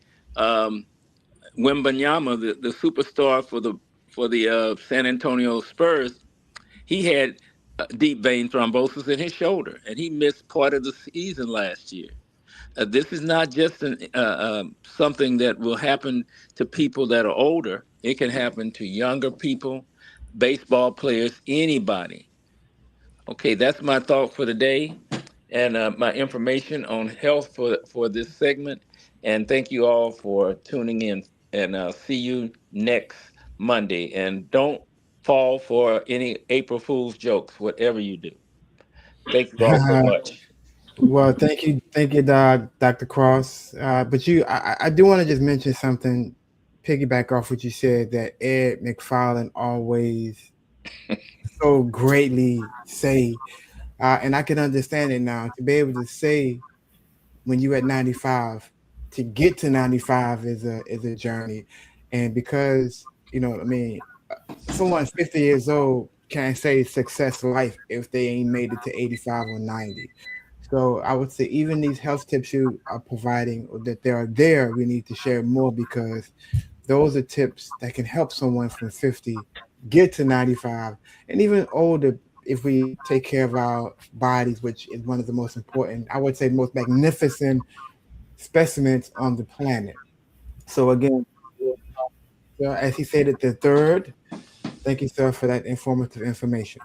Wembanyama, the superstar for the San Antonio Spurs, he had deep vein thrombosis in his shoulder, and he missed part of the season last year. This is not just something that will happen to people that are older. It can happen to younger people, baseball players, anybody. Okay, that's my thought for the day and my information on health for this segment. And thank you all for tuning in. And see you next Monday. And don't fall for any April Fool's jokes, whatever you do. Thank you all so much. Well, thank you, Dr. Cross. But I do want to just mention something, piggyback off what you said, that Ed McFarland always so greatly say, and I can understand it now, to be able to say when you're at 95, to get to 95 is a journey. And because, someone 50 years old can't say success life if they ain't made it to 85 or 90. So I would say even these health tips you are providing, or that they are there, we need to share more, because those are tips that can help someone from 50 get to 95 and even older if we take care of our bodies, which is one of the most important, I would say most magnificent specimens on the planet. So again, as he said at the third, thank you, sir, for that informative information.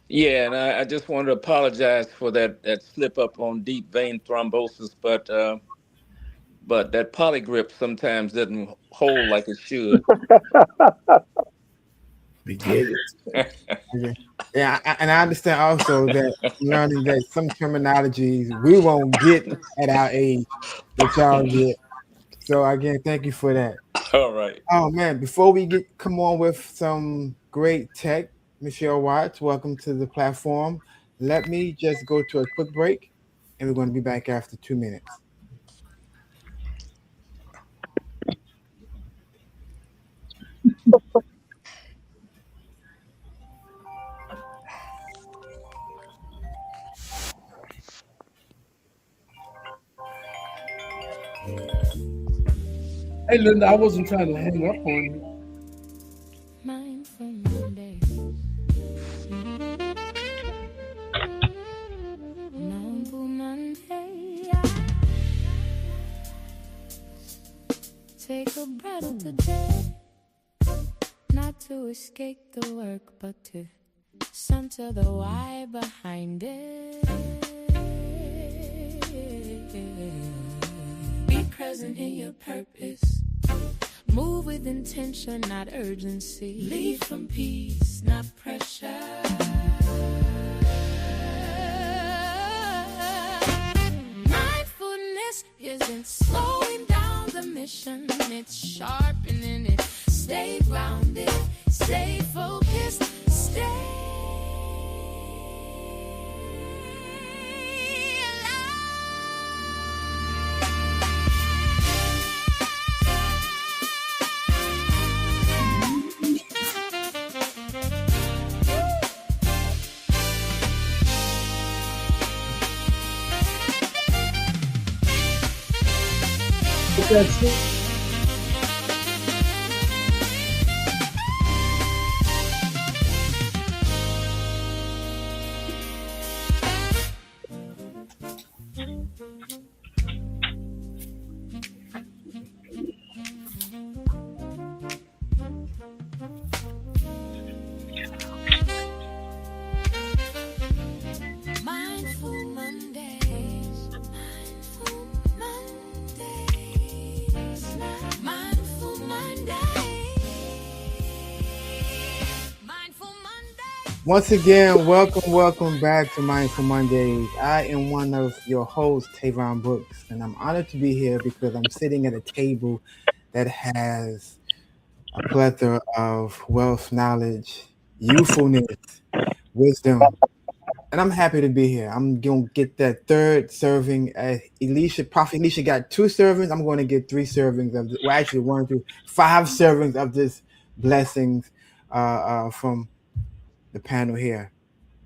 Yeah, and I just wanted to apologize for that slip up on deep vein thrombosis, but that polygrip sometimes doesn't hold like it should. We get it. Yeah, and I understand also that learning that some terminologies we won't get at our age that y'all get. So again, thank you for that. All right. Oh man, before we come on with some great tech, Michelle Watts, welcome to the platform. Let me just go to a quick break, and we're going to be back after 2 minutes. Hey, Linda, I wasn't trying to hang up on you. Mindful Monday. Mindful Monday. Take a breath today. Not to escape the work, but to center the why behind it. Be present in your purpose. Move with intention, not urgency. Lead from peace, not pressure. Mindfulness isn't slowing down the mission, it's sharpening it. Stay grounded, stay focused, stay. That's it. Once again, welcome back to Mindful Mondays. I am one of your hosts, Tavon Brooks, and I'm honored to be here because I'm sitting at a table that has a plethora of wealth, knowledge, youthfulness, wisdom, and I'm happy to be here. I'm gonna get that third serving. Prophet Elisha got two servings. I'm going to get three servings of. Well, actually, one, two, five servings of this blessings from the panel here.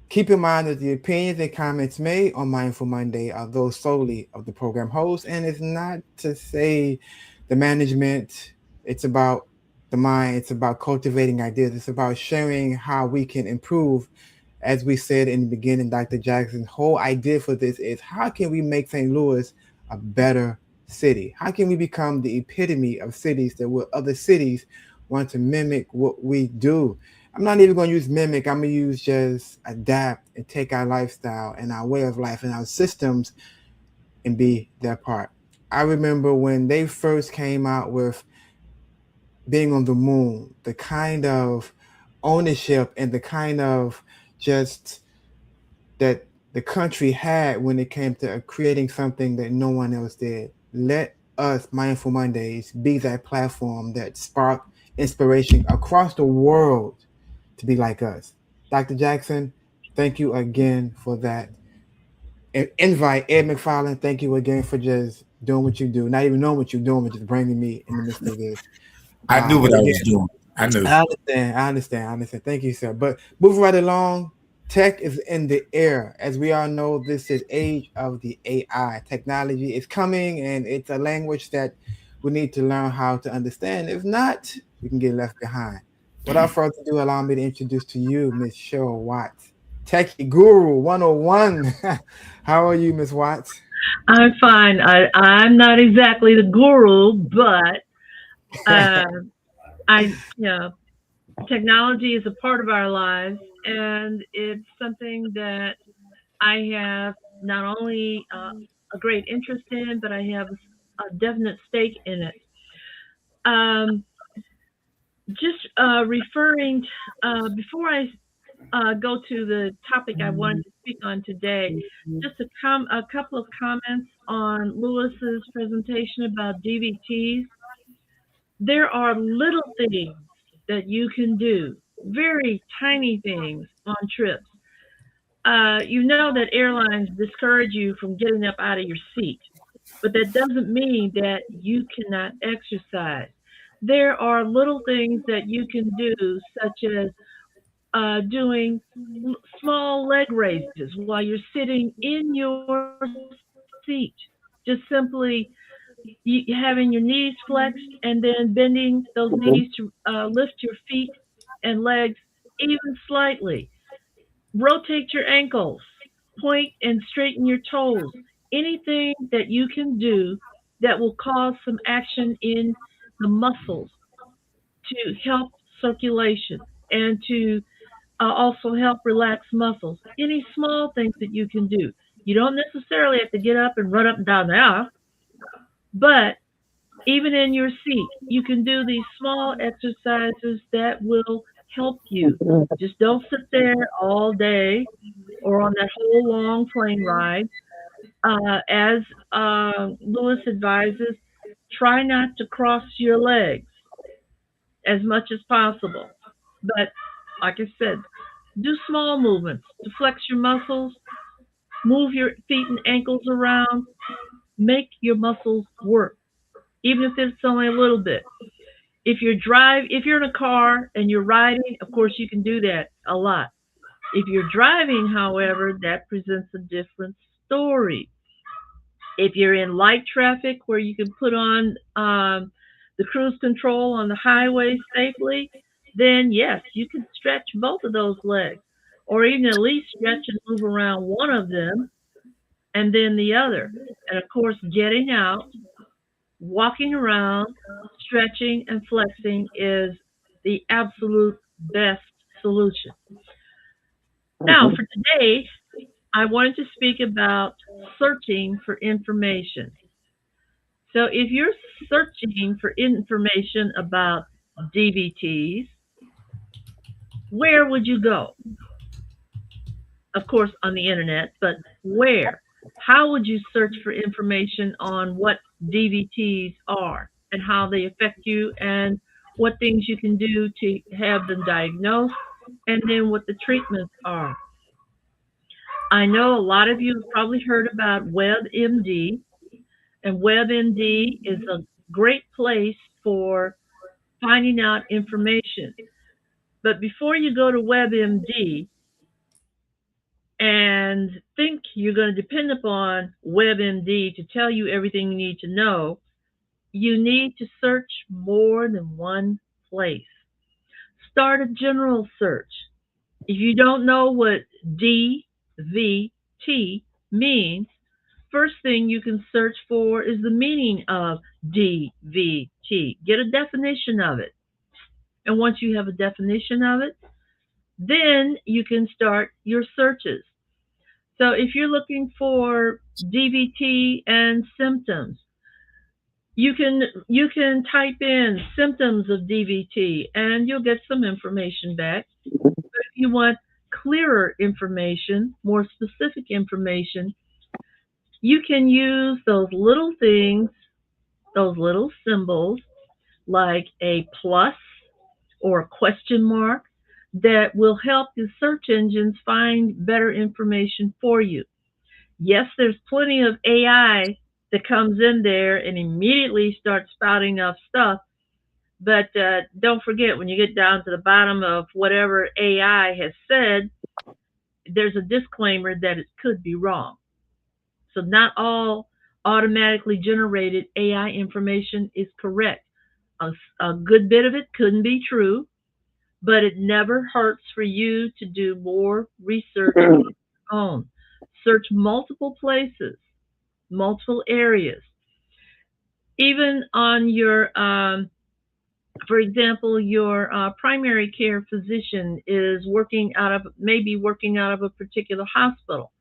Keep in mind that the opinions and comments made on Mindful Monday are those solely of the program host, and it's not to say the management. It's about the mind. It's about cultivating ideas. It's about sharing how we can improve. As we said in the beginning, Dr. Jackson's whole idea for this is how can we make St. Louis a better city? How can we become the epitome of cities that will other cities want to mimic what we do? I'm not even going to use mimic. I'm going to use just adapt and take our lifestyle and our way of life and our systems and be their part. I remember when they first came out with being on the moon, the kind of ownership and the kind of just that the country had when it came to creating something that no one else did. Let us, Mindful Mondays, be that platform that sparked inspiration across the world to be like us. Dr. Jackson, thank you again for that. Invite Ed McFarland, thank you again for just doing what you do. Not even knowing what you're doing, but just bringing me in the midst of this. I knew what I Again, was doing. I knew. I understand. Thank you, sir. But moving right along, tech is in the air. As we all know, this is age of the AI. Technology is coming, and it's a language that we need to learn how to understand. If not, we can get left behind. Without further ado, allow me to introduce to you Miss Cheryl Watts, Techie Guru 101. How are you, Miss Watts? I'm fine. I'm not exactly the guru, but uh, technology is a part of our lives, and it's something that I have not only a great interest in, but I have a definite stake in it. Um, just referring, before I go to the topic I wanted to speak on today, just a couple of comments on Lewis's presentation about DVTs. There are little things that you can do, very tiny things on trips. You know that airlines discourage you from getting up out of your seat, but that doesn't mean that you cannot exercise. There are little things that you can do, such as doing small leg raises while you're sitting in your seat. Just simply having your knees flexed and then bending those knees to lift your feet and legs even slightly. Rotate your ankles, point and straighten your toes. Anything that you can do that will cause some action in the muscles to help circulation and to also help relax muscles. Any small things that you can do. You don't necessarily have to get up and run up and down the aisle, but even in your seat, you can do these small exercises that will help you. Just don't sit there all day or on that whole long plane ride. As Lewis advises, try not to cross your legs as much as possible. But like I said, do small movements to flex your muscles, move your feet and ankles around, make your muscles work, even if it's only a little bit. If you're in a car and you're riding, of course you can do that a lot. If you're driving, however, that presents a different story. If you're in light traffic where you can put on the cruise control on the highway safely, then yes, you can stretch both of those legs, or even at least stretch and move around one of them and then the other. And of course, getting out, walking around, stretching, and flexing is the absolute best solution. Now, for today, I wanted to speak about searching for information. So, if you're searching for information about DVTs, where would you go? of course, on the internet, but where? How would you search for information on what DVTs are and how they affect you and what things you can do to have them diagnosed and then what the treatments are? I know a lot of you have probably heard about WebMD, and WebMD is a great place for finding out information. But before you go to WebMD and think you're going to depend upon WebMD to tell you everything you need to know, you need to search more than one place. Start a general search. If you don't know what DVT means, first thing you can search for is the meaning of DVT. Get a definition of it. And once you have a definition of it, then you can start your searches. So if you're looking for DVT and symptoms, you can type in symptoms of DVT and you'll get some information back. But if you want clearer information, more specific information, you can use those little things, those little symbols like a plus or a question mark that will help the search engines find better information for you. Yes, there's plenty of AI that comes in there and immediately starts spouting off stuff, but don't forget when you get down to the bottom of whatever AI has said, there's a disclaimer that it could be wrong. So not all automatically generated AI information is correct. A good bit of it couldn't be true, but it never hurts for you to do more research on your own. Search multiple places, multiple areas. Even on your, for example, your primary care physician is maybe working out of a particular hospital.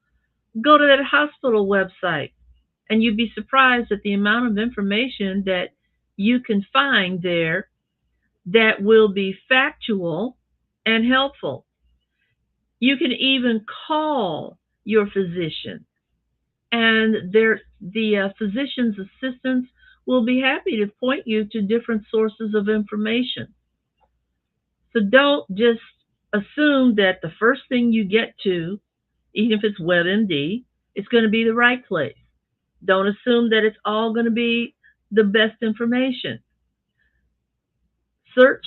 Go to that hospital website and you'd be surprised at the amount of information that you can find there that will be factual and helpful. You can even call your physician, and the physician's assistants will be happy to point you to different sources of information. So don't just assume that the first thing you get to, even if it's WebMD, it's going to be the right place. Don't assume that it's all going to be the best information. Search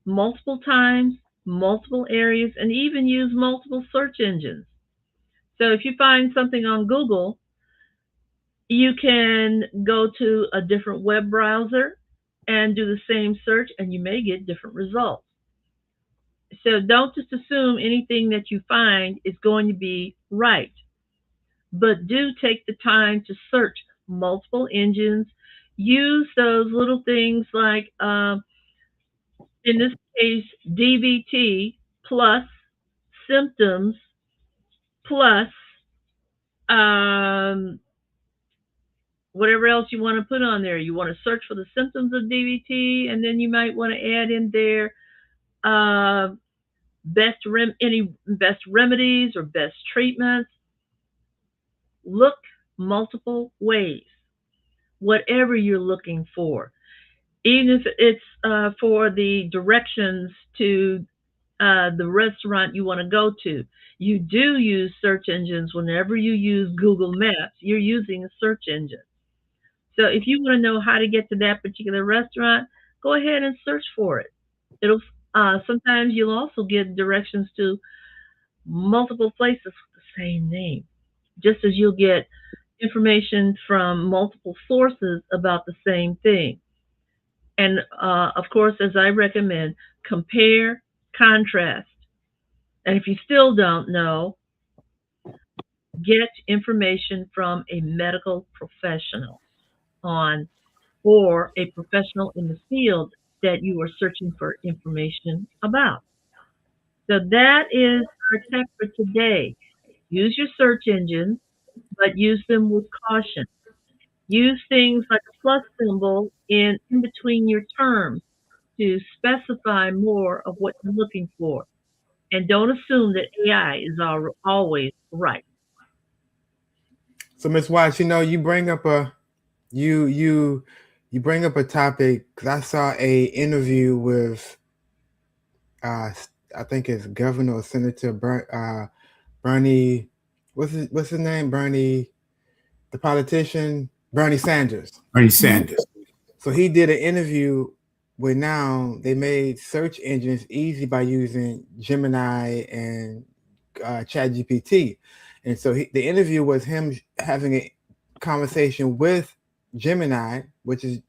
multiple times, multiple areas, and even use multiple search engines. So if you find something on Google, you can go to a different web browser and do the same search, and you may get different results. So don't just assume anything that you find is going to be right, but do take the time to search multiple engines. Use those little things like, in this case, DVT plus symptoms plus whatever else you want to put on there. You want to search for the symptoms of DVT, and then you might want to add in there any best remedies or best treatments. Look multiple ways, whatever you're looking for. Even if it's for the directions to the restaurant you want to go to. You do use search engines whenever you use Google Maps. You're using a search engine. So if you want to know how to get to that particular restaurant, go ahead and search for it. It'll sometimes you'll also get directions to multiple places with the same name, just as you'll get information from multiple sources about the same thing. And of course, as I recommend, compare, contrast. And if you still don't know, get information from a medical professional or a professional in the field that you are searching for information about. So that is our tech for today. Use your search engines, but use them with caution. Use things like a plus symbol in between your terms to specify more of what you're looking for. and don't assume that AI is always right. So, Miss Watts, you bring up a you bring up a topic because I saw a interview with I think it's Governor or Senator Bernie. What's his name? Bernie, the politician, Bernie Sanders. Bernie Sanders. So he did an interview where now they made search engines easy by using Gemini and ChatGPT. And so the interview was him having a conversation with Gemini, which is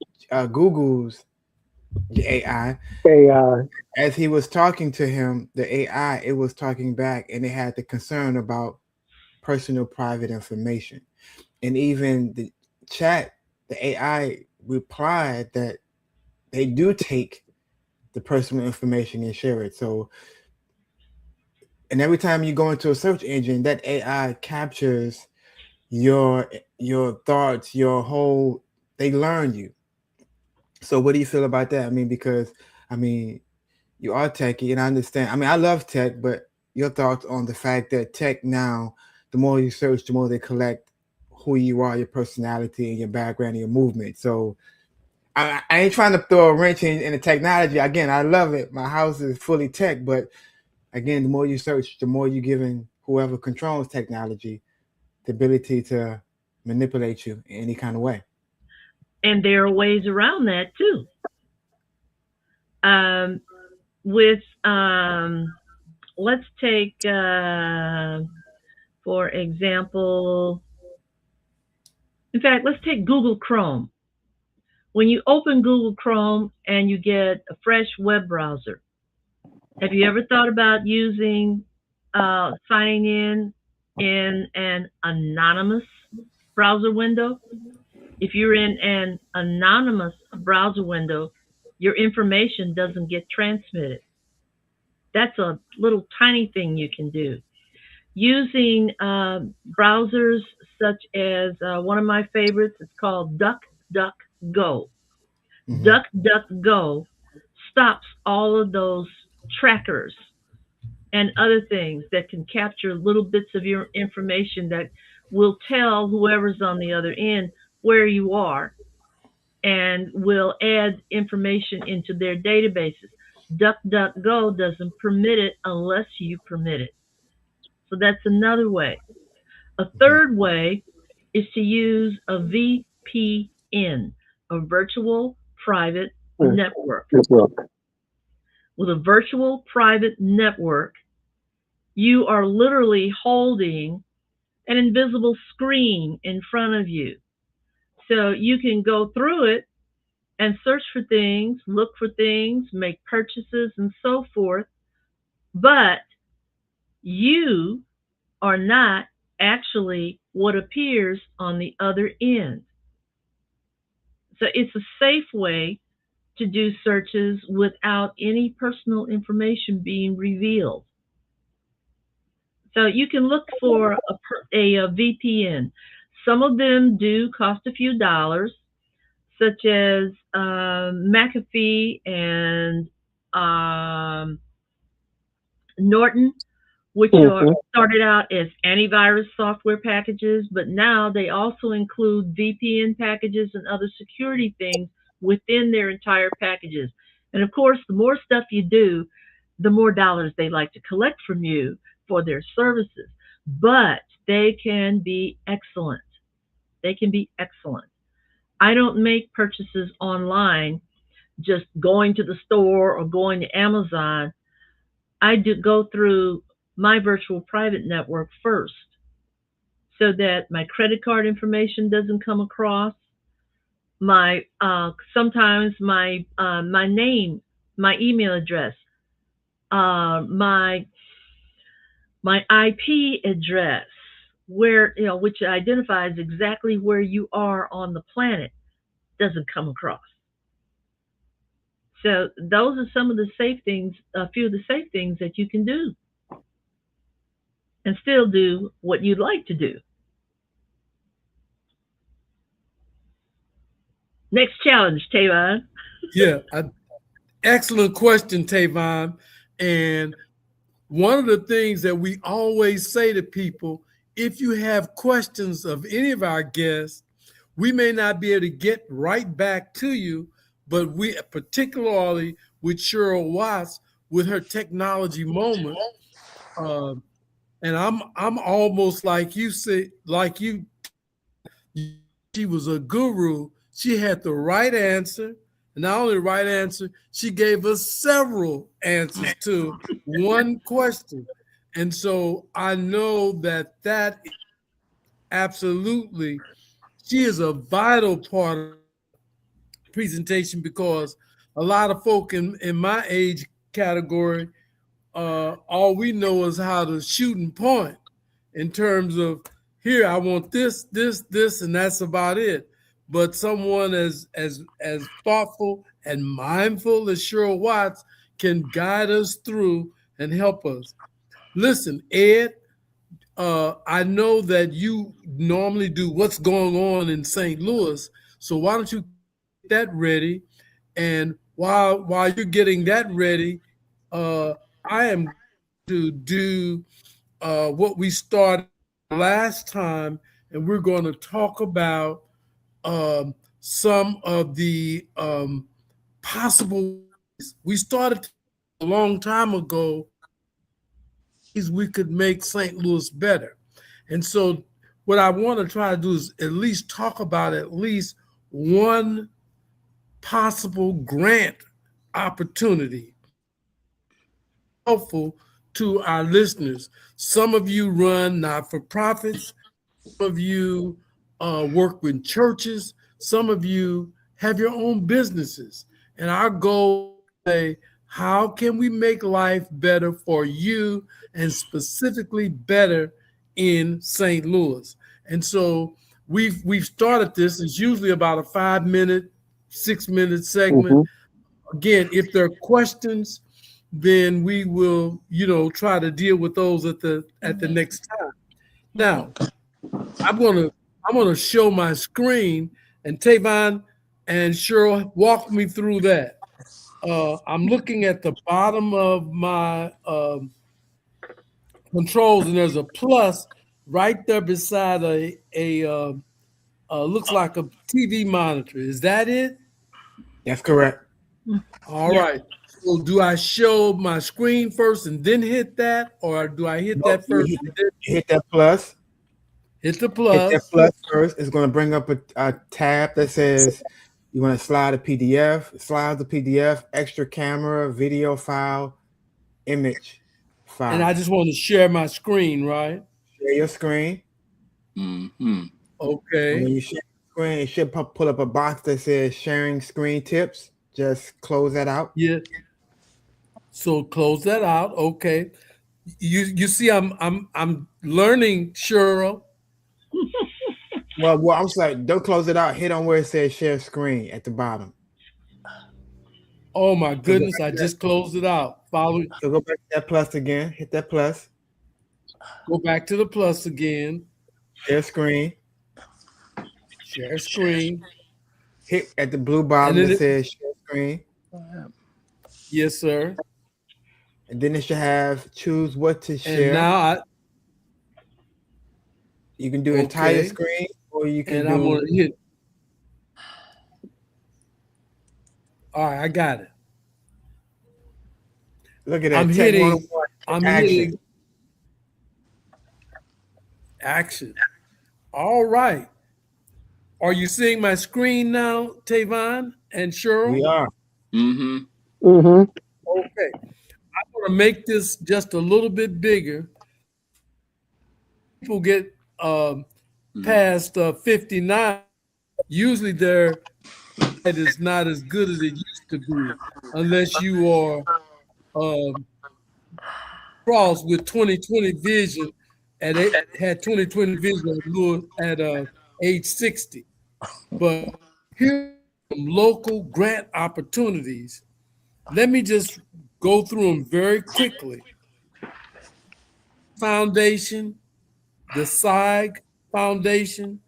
Google's AI. As he was talking to him, the AI, it was talking back, and it had the concern about personal private information. And even the AI replied that they do take the personal information and share it. So, and every time you go into a search engine, that AI captures your thoughts, they learn you. So what do you feel about that? I mean, because you are techie, and I understand. I mean, I love tech, but your thoughts on the fact that tech now, the more you search, the more they collect who you are, your personality, and your background, and your movement. So I ain't trying to throw a wrench in the technology. Again, I love it. My house is fully tech, but again, the more you search, the more you're giving whoever controls technology the ability to manipulate you in any kind of way. And there are ways around that too. Let's take, for example, in fact, let's take Google Chrome. When you open Google Chrome and you get a fresh web browser, have you ever thought about signing in an anonymous browser window? If you're in an anonymous browser window, your information doesn't get transmitted. That's a little tiny thing you can do. Using browsers such as one of my favorites, it's called DuckDuckGo. Mm-hmm. DuckDuckGo stops all of those trackers and other things that can capture little bits of your information that will tell whoever's on the other end where you are and will add information into their databases. DuckDuckGo doesn't permit it unless you permit it. So that's another way. A third way is to use a VPN, a virtual private network. With a virtual private network, you are literally holding an invisible screen in front of you. So you can go through it and search for things, look for things, make purchases, and so forth. But you are not actually what appears on the other end. So it's a safe way to do searches without any personal information being revealed. So you can look for a VPN. Some of them do cost a few dollars, such as McAfee and Norton, which are started out as antivirus software packages, but now they also include VPN packages and other security things within their entire packages. And of course, the more stuff you do, the more dollars they like to collect from you for their services. But they can be excellent. They can be excellent. I don't make purchases online just going to the store or going to Amazon. I do go through my virtual private network first so that my credit card information doesn't come across. My sometimes my name, my email address, my IP address, where which identifies exactly where you are on the planet, doesn't come across. So those are some of the safe things, a few of the safe things that you can do and still do what you'd like to do. Next challenge, Tavon. Yeah, excellent question, Tavon. And one of the things that we always say to people, if you have questions of any of our guests, we may not be able to get right back to you, but we, particularly with Cheryl Watts, with her technology moment, and I'm almost like you say, like you, she was a guru. She had the right answer. And not only the right answer, she gave us several answers to one question. And so I know that that absolutely, she is a vital part of the presentation, because a lot of folk in my age category, all we know is how to shoot and point in terms of, here, I want this, and that's about it. But someone as thoughtful and mindful as Cheryl Watts can guide us through and help us. Listen, Ed, I know that you normally do what's going on in St. Louis, so why don't you get that ready? And while you're getting that ready, I am to do what we started last time, and we're going to talk about some of the possible. We started a long time ago. We could make St. Louis better, and so what I want to try to do is at least talk about at least one possible grant opportunity helpful to our listeners. Some of you run not-for-profits. Some of you work with churches. Some of you have your own businesses. And our goal is to say, how can we make life better for you, and specifically better in St. Louis? And so we've started this. It's usually about a 5-minute, 6-minute segment. Again, if there are questions, then we will, try to deal with those at the next time. Now, I'm gonna show my screen, and Tavon and Cheryl, walk me through that. I'm looking at the bottom of my controls, and there's a plus right there beside a looks like a TV monitor. Is that it? That's correct. All right. So do I show my screen first and then hit that, or do I hit that first? Hit that plus. Hit the plus. Hit that plus first. It's going to bring up a tab that says you want to slide a PDF, slide the PDF, extra camera, video file, image file. And I just want to share my screen, right? Share your screen. Mm-hmm. Okay. And when you share your screen, it should pull up a box that says sharing screen tips. Just close that out. Yeah. So close that out. Okay. You see, I'm learning, Cheryl. Well, I'm sorry. Don't close it out. Hit on where it says share screen at the bottom. Oh my goodness! I just closed it out. Follow. So go back to that plus again. Hit that plus. Go back to the plus again. Share screen. Share screen. Hit at the blue bottom that says share screen. Yes, sir. And then it should have choose what to share. And now you can do entire screen, or you can I'm going to hit. All right, I got it. Look at that. I'm hitting. Hitting action. All right. Are you seeing my screen now, Tavon and Cheryl? We are. Mm-hmm. Mm-hmm. Okay. I'm going to make this just a little bit bigger. People get past 59. Usually their it is not as good as it used to be, unless you are crossed with 20/20 vision had 20/20 vision at age 60. But here are some local grant opportunities. Let me just go through them very quickly. Foundation, the SIG Foundation,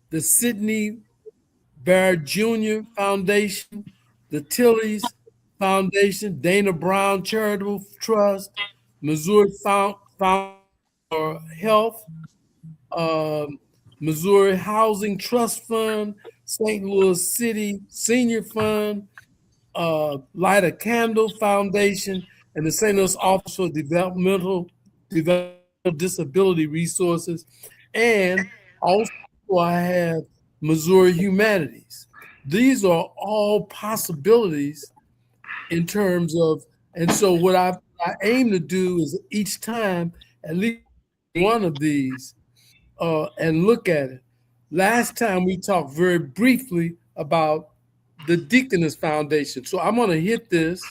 the Sidney Barrett Jr. Foundation, the Tillys Foundation, Dana Brown Charitable Trust, Missouri Found for Health, Missouri Housing Trust Fund, St. Louis City Senior Fund, Light a Candle Foundation, and the St. Louis Office for Developmental Disability Resources. And also I have Missouri Humanities. These are all possibilities in terms of, and so what I aim to do is each time at least one of these and look at it. Last time we talked very briefly about the Deaconess Foundation. So I'm going to hit this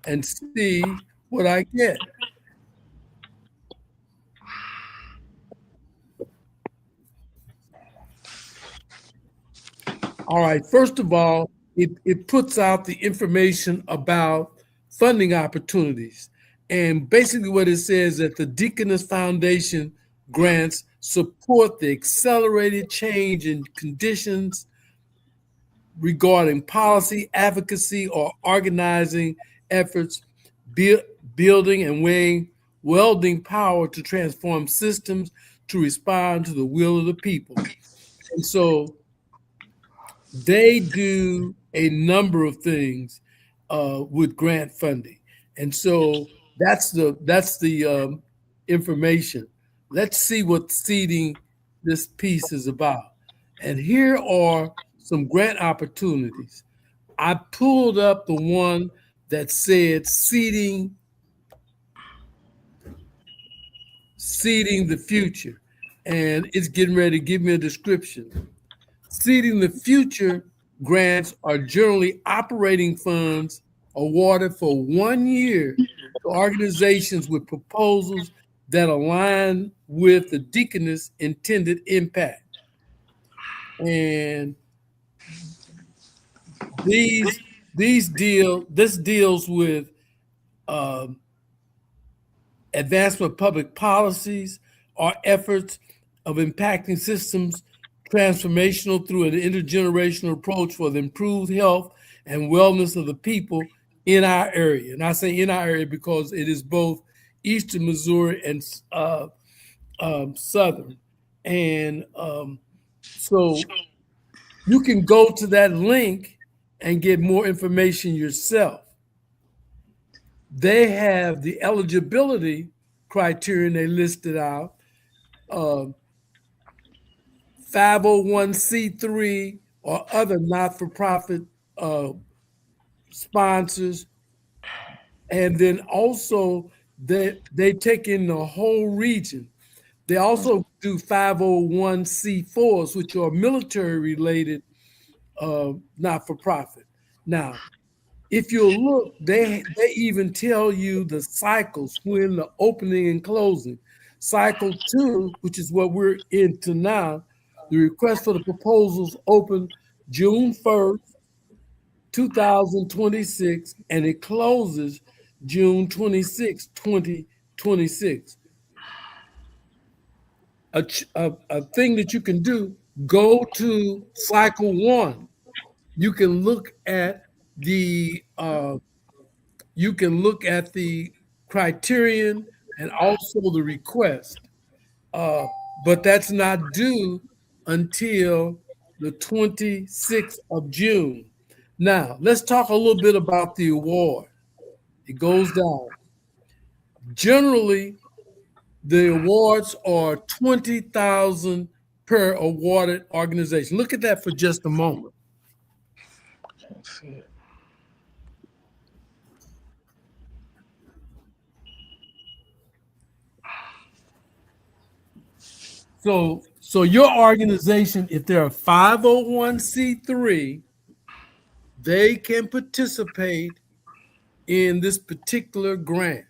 and see what I get. All right, first of all, it puts out the information about funding opportunities. And basically what it says that the Deaconess Foundation grants support the accelerated change in conditions regarding policy, advocacy, or organizing efforts, building and welding power to transform systems to respond to the will of the people. And so they do a number of things with grant funding. And so that's the information. Let's see what seeding this piece is about. And here are some grant opportunities. I pulled up the one that said seeding the future, and it's getting ready to give me a description. Seeding the Future grants are generally operating funds awarded for 1 year to organizations with proposals that align with the Deaconess intended impact. And this deals with advancement of public policies or efforts of impacting systems transformational through an intergenerational approach for the improved health and wellness of the people in our area. And I say in our area because it is both Eastern Missouri and Southern. And so you can go to that link and get more information yourself. They have the eligibility criterion they listed out. 501c3 or other not-for-profit sponsors. And then also they take in the whole region. They also do 501c4s, which are military-related not-for-profit. Now, if you look, they even tell you the cycles when the opening and closing. Cycle 2, which is what we're into now, the request for the proposals open June 1st, 2026, and it closes June 26, 2026. A thing that you can do, go to cycle 1. You can look at the criterion and also the request, but that's not due until the 26th of June. Now, let's talk a little bit about the award. It goes down. Generally, the awards are $20,000 per awarded organization. Look at that for just a moment. Can't see it. So your organization, if they're a 501c3, they can participate in this particular grant.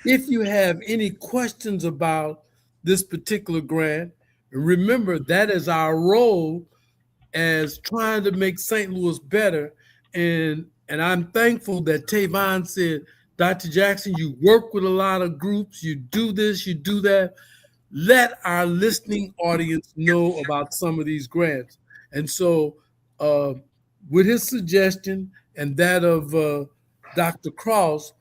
If you have any questions about this particular grant, remember that is our role as trying to make St. Louis better. And I'm thankful that Tavon said, Dr. Jackson, you work with a lot of groups, you do this, you do that. Let our listening audience know about some of these grants. And so with his suggestion and that of Dr. Cross,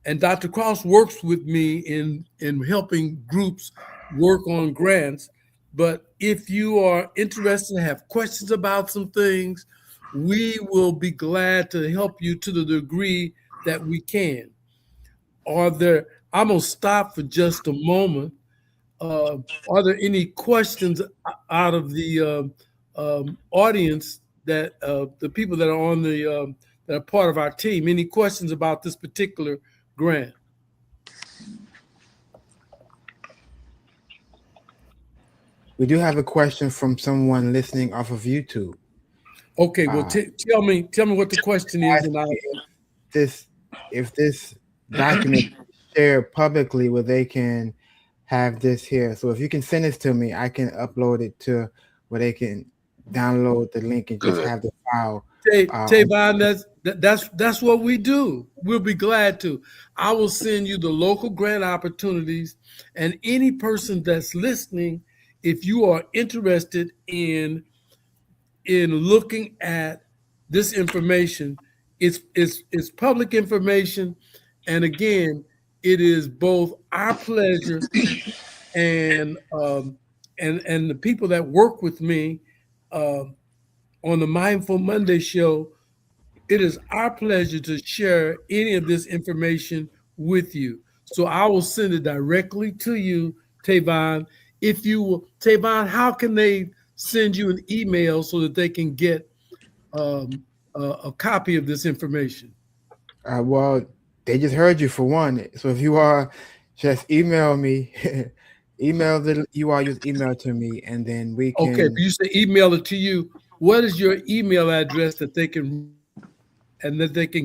and Dr. Cross works with me in helping groups work on grants. But if you are interested and have questions about some things, we will be glad to help you to the degree that we can. I'm going to stop for just a moment. Are there any questions out of the audience, that the people that are on the that are part of our team? Any questions about this particular grant? We do have a question from someone listening off of YouTube. Okay, well, tell me what the question is, and if this document is shared publicly, where they can have this here. So if you can send this to me, I can upload it to where they can download the link and just have the file. Tavon, that's what we do. We'll be glad to. I will send you the local grant opportunities, and any person that's listening, if you are interested in looking at this information, it's public information, and again, it is both our pleasure and the people that work with me on the Mindful Monday show. It is our pleasure to share any of this information with you. So I will send it directly to you, Tavon. If you will, Tavon, how can they send you an email so that they can get a copy of this information? Well, they just heard you for one. So if you are, just email me, email the just email to me, and then we can. Okay, you say email it to you. What is your email address that they can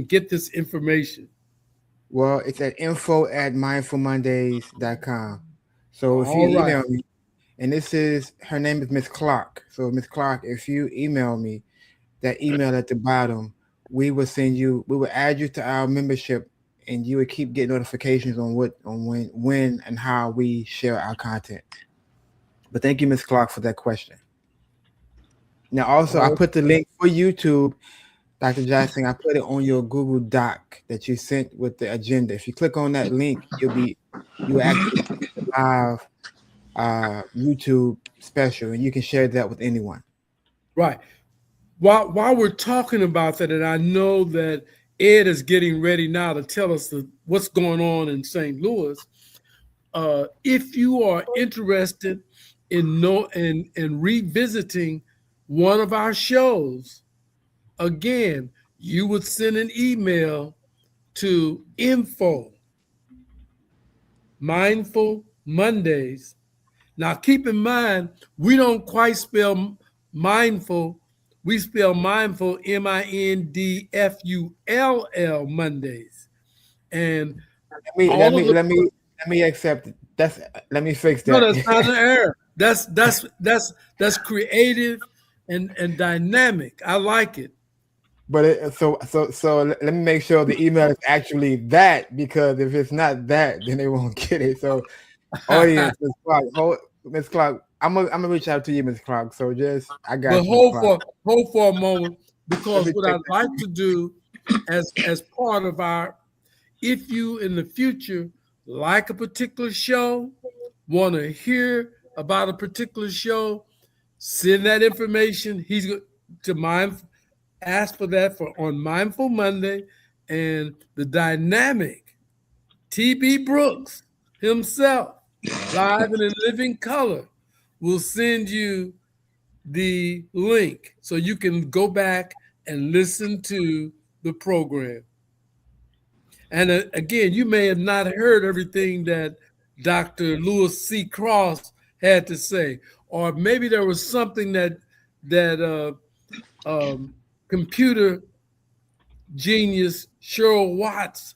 get this information? Well, it's at info@mindfulmondays.com. So if you email me, and her name is Miss Clark. So Miss Clark, if you email me, that email at the bottom, we will add you to our membership, and you would keep getting notifications on when and how we share our content. But thank you, Miss Clark, for that question. Now, also, I put the link for YouTube, Dr. Jackson. I put it on your Google Doc that you sent with the agenda. If you click on that link, you actually get the live YouTube special, and you can share that with anyone. Right. While we're talking about that, and I know that Ed is getting ready now to tell us what's going on in St. Louis. If you are interested in revisiting one of our shows, again, you would send an email to info Mindful Mondays. Now, keep in mind, we don't quite spell mindful. We spell mindful MINDFULL Mondays. And let me accept it. Let me fix that. No, that's not an error. That's creative and dynamic. I like it. But so let me make sure the email is actually that, because if it's not that, then they won't get it. So, audience, Miss Clark, I'm gonna reach out to you, Miss Clark. So I got. But hold for a moment, because what I'd like to do as part of our, if you in the future like a particular show, want to hear about a particular show, send that information. He's to ask for that on Mindful Monday, and the dynamic T.B. Brooks himself, live and in living color, will send you the link so you can go back and listen to the program. And again, you may have not heard everything that Dr. Lewis C. Cross had to say, or maybe there was something that computer genius Cheryl Watts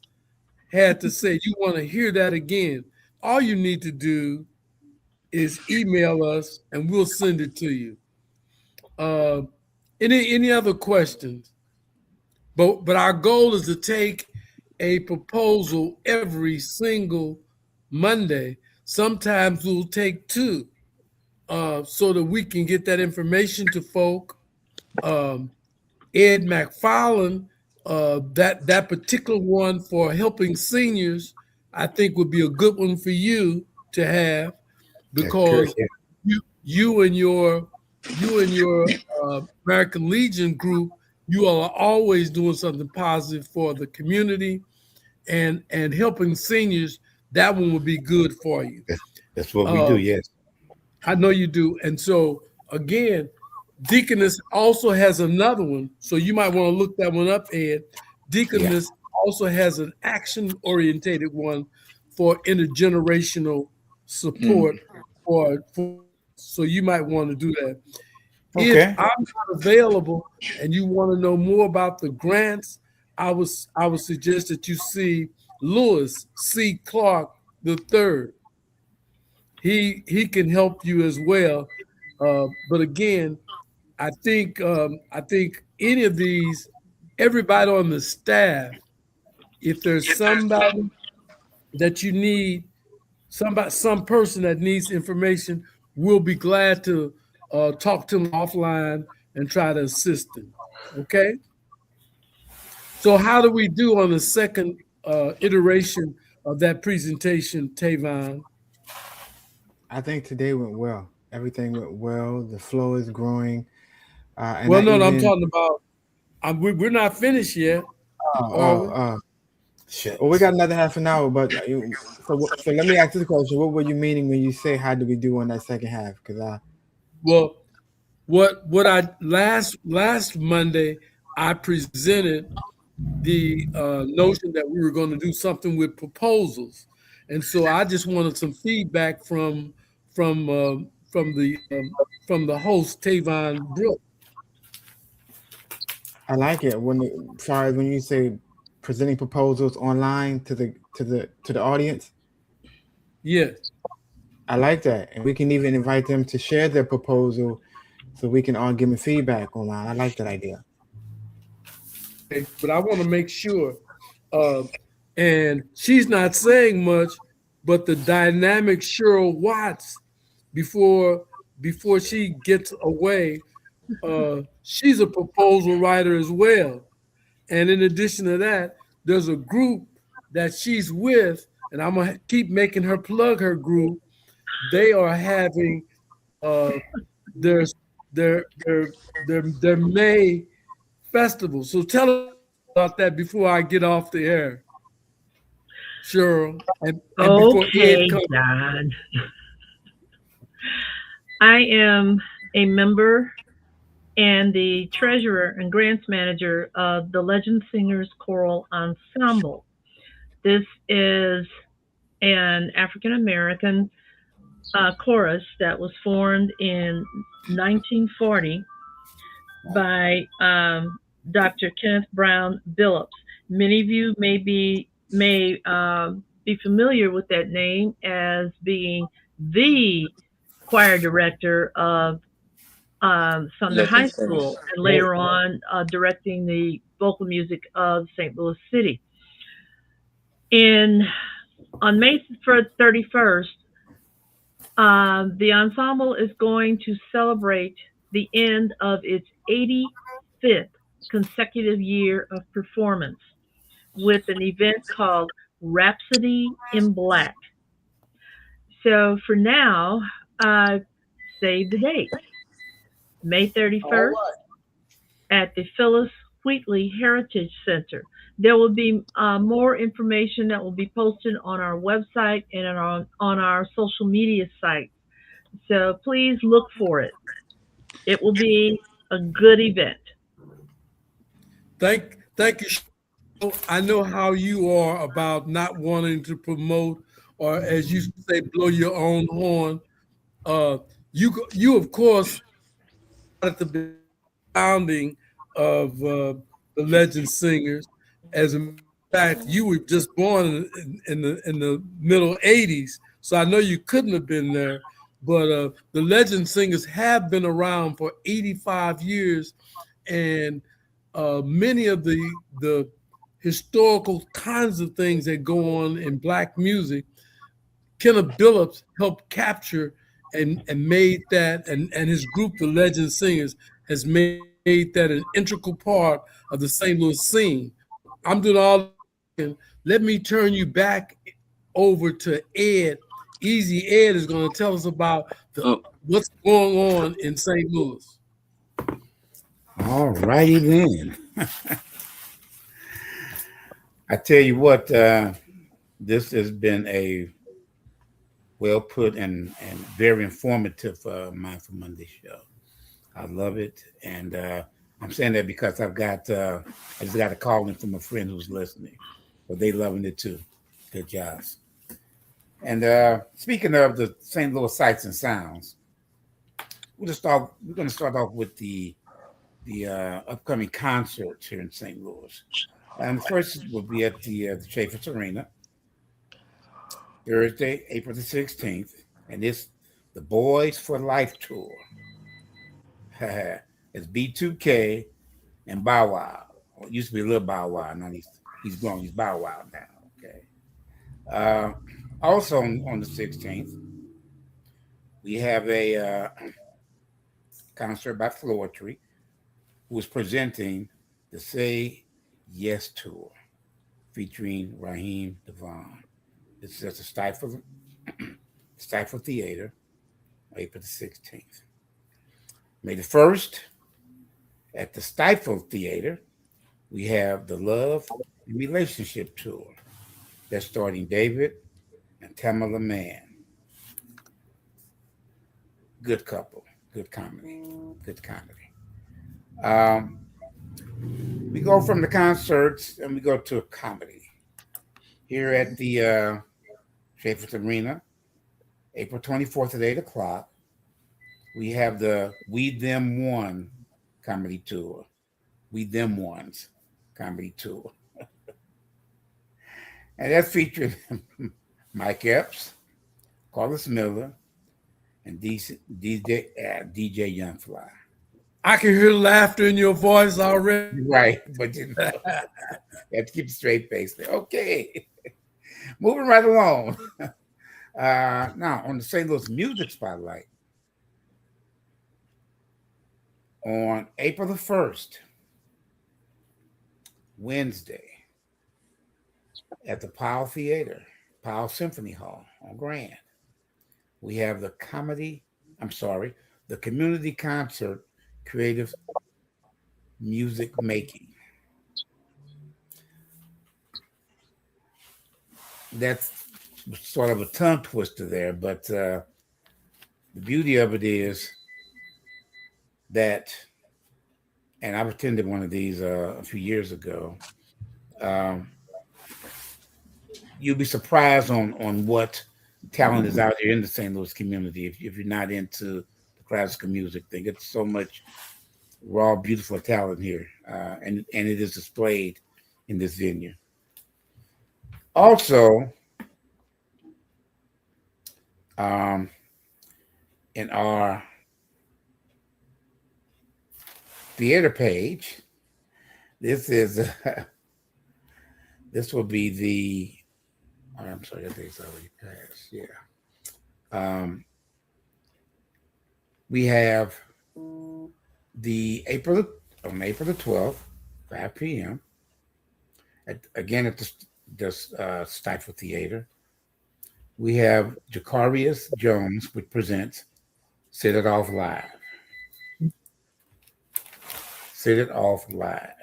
had to say. You want to hear that again? All you need to do is email us, and we'll send it to you. Any other questions? But our goal is to take a proposal every single Monday. Sometimes we'll take two, so that we can get that information to folk. Ed McFarland that particular one for helping seniors, I think would be a good one for you to have, That's good. because Yeah. you and your American Legion group, you are always doing something positive for the community, and helping seniors. That one would be good for you. That's what we do. Yes. I know you do. And so again, Deaconess also has another one, so you might want to look that one up, Ed. Deaconess also has an action-orientated one for intergenerational support. So you might want to do that. Okay. If I'm not available and you want to know more about the grants, I would suggest that you see Lewis C. Clark III. He can help you as well. But again, I think any of these, everybody on the staff, if there's somebody that you need, some person that needs information, we'll be glad to talk to them offline and try to assist them. Okay. So how do we do on the second iteration of that presentation, Tavon? I think today went well. Everything went well. The flow is growing. And Well, no, I'm talking about. We're not finished yet. Shit. Well, we got another half an hour, but so let me ask this question: what were you meaning when you say how did we do on that second half? Because Well, what I last Monday I presented the notion that we were going to do something with proposals, and so I just wanted some feedback from the host Tavon Brooks. I like it when you say presenting proposals online to the audience. Yes, I like that, and we can even invite them to share their proposal, so we can all give them feedback online. I like that idea. okay, but I want to make sure. And she's not saying much, but the dynamic Cheryl Watts, before she gets away, she's a proposal writer as well. And in addition to that, there's a group that she's with, and I'm gonna keep making her plug her group. They are having their May festival. So tell us about that before I get off the air, Cheryl. And before Okay, Ed comes. John. I am a member and the treasurer and grants manager of the Legend Singers Choral Ensemble. This is an African American chorus that was formed in 1940 by Dr. Kenneth Brown Billups. Many of you may be familiar with that name as being the choir director of Sumner High School, and later on directing the vocal music of St. Louis City. On May 31st, the ensemble is going to celebrate the end of its 85th consecutive year of performance with an event called Rhapsody in Black. So for now, save the date. May 31st at the Phyllis Wheatley Heritage Center. There will be more information that will be posted on our website and on our social media sites. So please look for it. It will be a good event. Thank you. I know how you are about not wanting to promote, or as you say, blow your own horn. You of course, at the founding of the Legend Singers. As a matter of fact, you were just born in the middle '80s, so I know you couldn't have been there. But the Legend Singers have been around for 85 years, and many of the historical kinds of things that go on in Black music, Kenneth Billups helped capture and made that, and his group, the Legend Singers, has made that an integral part of the St. Louis scene. I'm doing all. Let me turn you back over to Ed. Easy Ed is going to tell us about Oh, what's going on in St. Louis. All righty then. I tell you what, this has been a well put and very informative Mindful Monday show. I love it, and I'm saying that because I just got a call in from a friend who's listening, but they loving it too. Good jobs. And speaking of the St. Louis sights and sounds, we're going to start off with the upcoming concerts here in St. Louis. And the first will be at the Chaffetz Arena, Thursday, April the 16th, and it's the Boys for Life tour. It's B2K and Bow Wow. Well, it used to be a little Bow Wow. Now he's grown. He's Bow Wow now. Okay. Also on the 16th, we have a concert by Floetry, who is presenting the Say Yes tour, featuring Raheem Devon. This is at the Stifle Theater, April the 16th. May the 1st, at the Stifle Theater, we have the Love and Relationship Tour. That's starting David and Tamala Mann. Good couple, good comedy. We go from the concerts and we go to comedy. Here at the Chaffetz Arena, April 24th at 8 o'clock, we have the We Them One comedy tour. We Them Ones comedy tour. And that's featuring Mike Epps, Carlos Miller, and DJ Youngfly. I can hear laughter in your voice already. Right, but you know, you have to keep a straight face there. Okay. Moving right along. Now, on the St. Louis Music Spotlight, on April the 1st, Wednesday, at the Powell Theater, Powell Symphony Hall on Grand, we have the Community Concert Creative Music Making. That's sort of a tongue twister there, but the beauty of it is that, and I've attended one of these a few years ago. You'll be surprised on what talent is out there in the St. Louis community if you're not into the classical music thing. It's so much raw, beautiful talent here, and it is displayed in this venue. Also, in our theater page, this will be the. I'm sorry, that day's already passed. Yeah. We have on April the 12th, 5 p.m. At the Stifle Theater. We have Jacarius Jones, which presents Set It Off Live. Set It Off Live.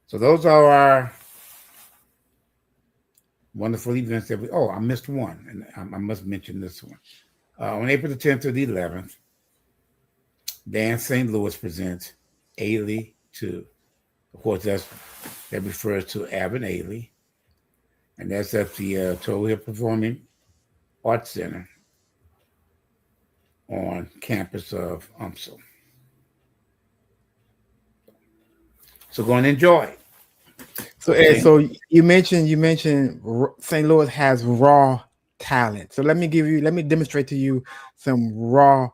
So those are our wonderful events that I missed one, and I must mention this one. On April the 10th to the 11th, Dance St. Louis presents Ailey 2. Of course, that refers to Avon Ailey, and that's at the Toll Hill Performing Arts Center on campus of UMSL. So go and enjoy. So Ed, so you mentioned St. Louis has raw talent. So let me demonstrate to you some raw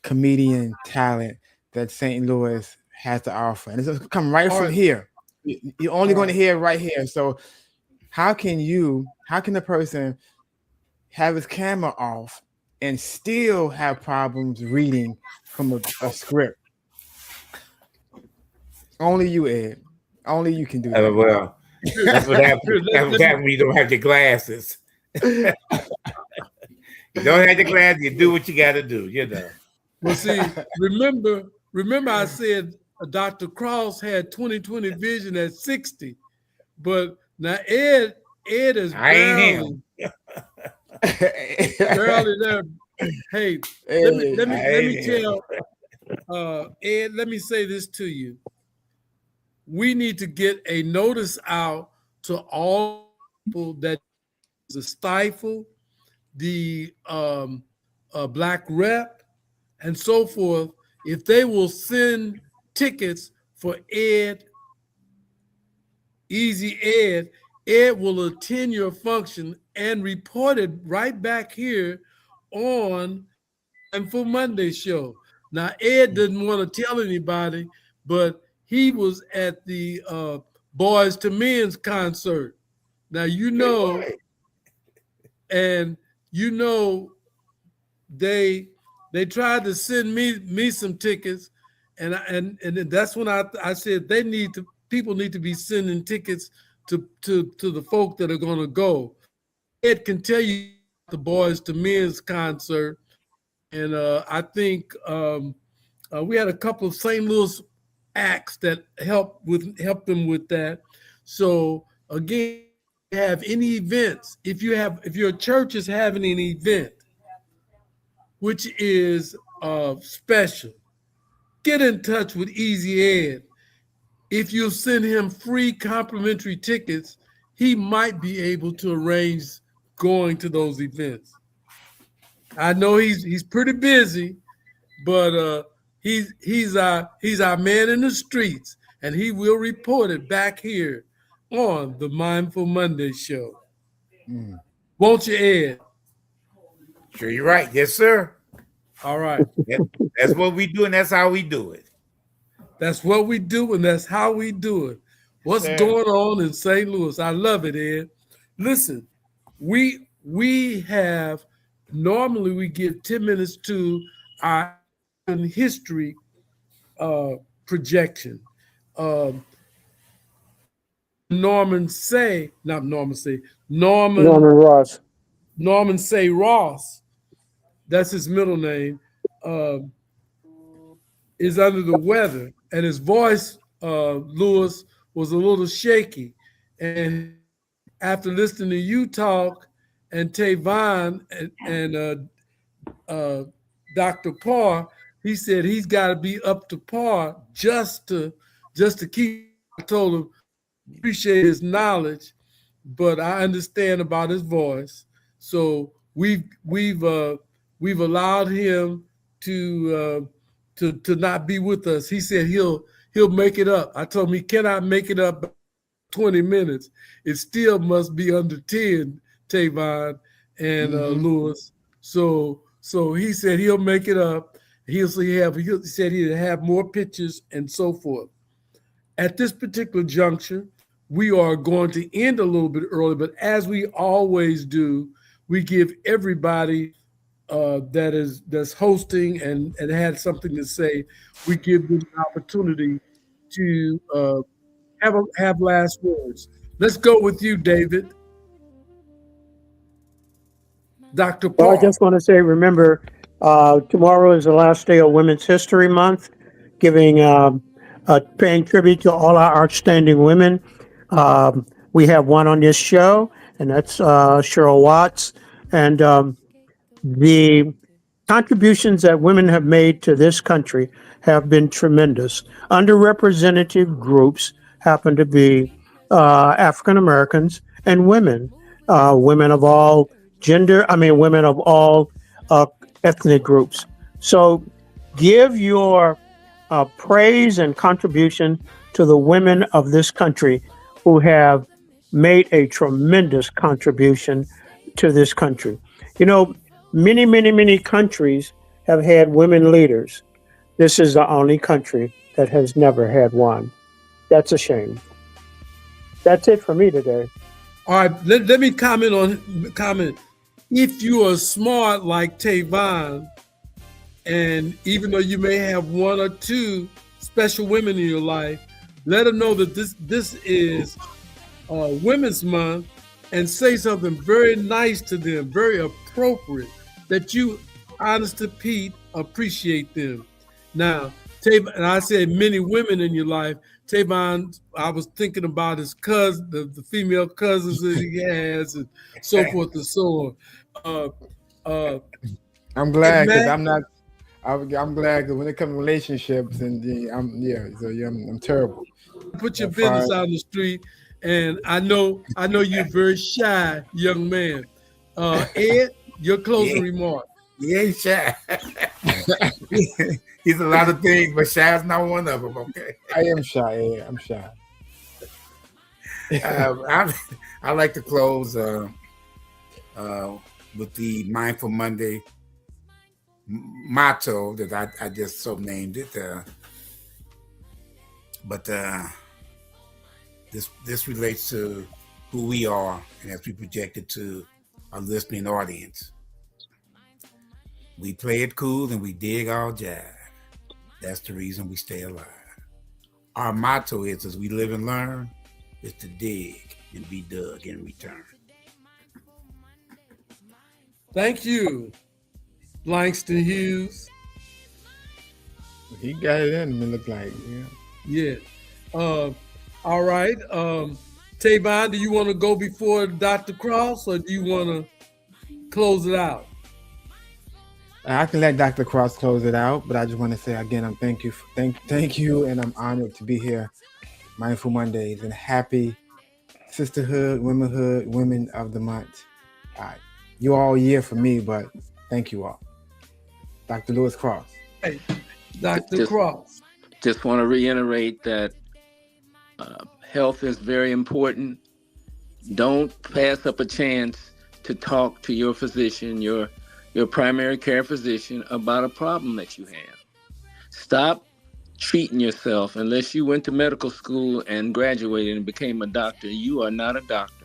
comedian talent that St. Louis has to offer, and it's going to come right from here. You're only going to hear it right here. So how can the person have his camera off and still have problems reading from a script? Only you, Ed. Only you can do that. Well, that's what happens. Here, That's what happens when you don't have your glasses. You don't have the glasses. You do what you got to do. You know. Well, see, remember, I said Dr. Cross had 20/20 vision at 60, but now Ed is I ain't barely there. Hey, let me tell Ed. Let me say this to you. We need to get a notice out to all people that the Stifle, the Black Rep, and so forth. If they will send tickets for Ed, Easy Ed, Ed will attend your function and report it right back here on Mindful Monday show. Now, Ed didn't want to tell anybody, but he was at the Boys to Men's concert. Now, you know, and you know, they tried to send me some tickets, and that's when I said people need to be sending tickets to the folk that are going to go. Ed can tell you the Boys to Men's concert, and I think we had a couple of St. Louis acts that helped them with that. So again, have any events, if your church is having an event which is special, get in touch with Easy Ed. If you send him free complimentary tickets, he might be able to arrange going to those events. I know he's pretty busy, but he's our man in the streets, and he will report it back here on the Mindful Monday show. Won't you, Ed? Sure, you're right. Yes, sir. All right. That's what we do, and that's how we do it. That's what we do, and that's how we do it. What's going on in St. Louis? I love it, Ed. Listen, we have, normally we give 10 minutes to our history projection. Norman Say Ross, that's his middle name, is under the weather, and his voice, Lewis, was a little shaky. And after listening to you talk and Tavon and Dr. Parr, he said he's got to be up to par just to keep. I told him appreciate his knowledge, but I understand about his voice. So we've allowed him to not be with us. He said he'll make it up. I told him he cannot make it up 20 minutes. It still must be under 10, Tavon and Lewis. So he said he'll make it up. He said he'd have more pictures and so forth. At this particular juncture, we are going to end a little bit early, but as we always do, we give everybody that's hosting and had something to say, we give them an opportunity to have last words. Let's go with you, David. Dr. Paul. Well, I just want to say, remember, tomorrow is the last day of Women's History Month, paying tribute to all our outstanding women. We have one on this show, and that's Cheryl Watts. And the contributions that women have made to this country have been tremendous. Underrepresented groups happen to be African Americans and women, women of all women of all ethnic groups. So give your praise and contribution to the women of this country who have made a tremendous contribution to this country. You know, many, many, many countries have had women leaders. This is the only country that has never had one. That's a shame. That's it for me today. All right, let me comment. If you are smart like Tavon, and even though you may have one or two special women in your life, Let them know that this is Women's Month, and say something very nice to them, very appropriate, that you, honest to Pete, appreciate them. Now, Tavon, and I said many women in your life. Tavon, I was thinking about his cousin, the female cousins that he has, and so forth and so on. I'm glad because I'm not. I'm glad because when it comes to relationships, and I'm terrible. Put your business out on the street, and I know you're a very shy young man. Ed, your closing remark. He ain't shy. He's a lot of things, but shy is not one of them. Okay. I am shy. Yeah, I'm shy. I like to close with the Mindful Monday motto that I just so named it. But this relates to who we are, and as we project it to our listening audience. We play it cool and we dig our jive. That's the reason we stay alive. Our motto is, as we live and learn, is to dig and be dug in return. Thank you, Langston Hughes. He got it in him, it looked like. Yeah. All right. Tavon, do you want to go before Dr. Cross, or do you want to close it out? I can let Dr. Cross close it out, but I just want to say again, thank you, and I'm honored to be here. Mindful Mondays, and happy sisterhood, womanhood, women of the month. You all year for me, but thank you all. Dr. Lewis Cross. Hey, Dr. Cross. Just want to reiterate that health is very important. Don't pass up a chance to talk to your physician, your primary care physician, about a problem that you have. Stop treating yourself. Unless you went to medical school and graduated and became a doctor, you are not a doctor.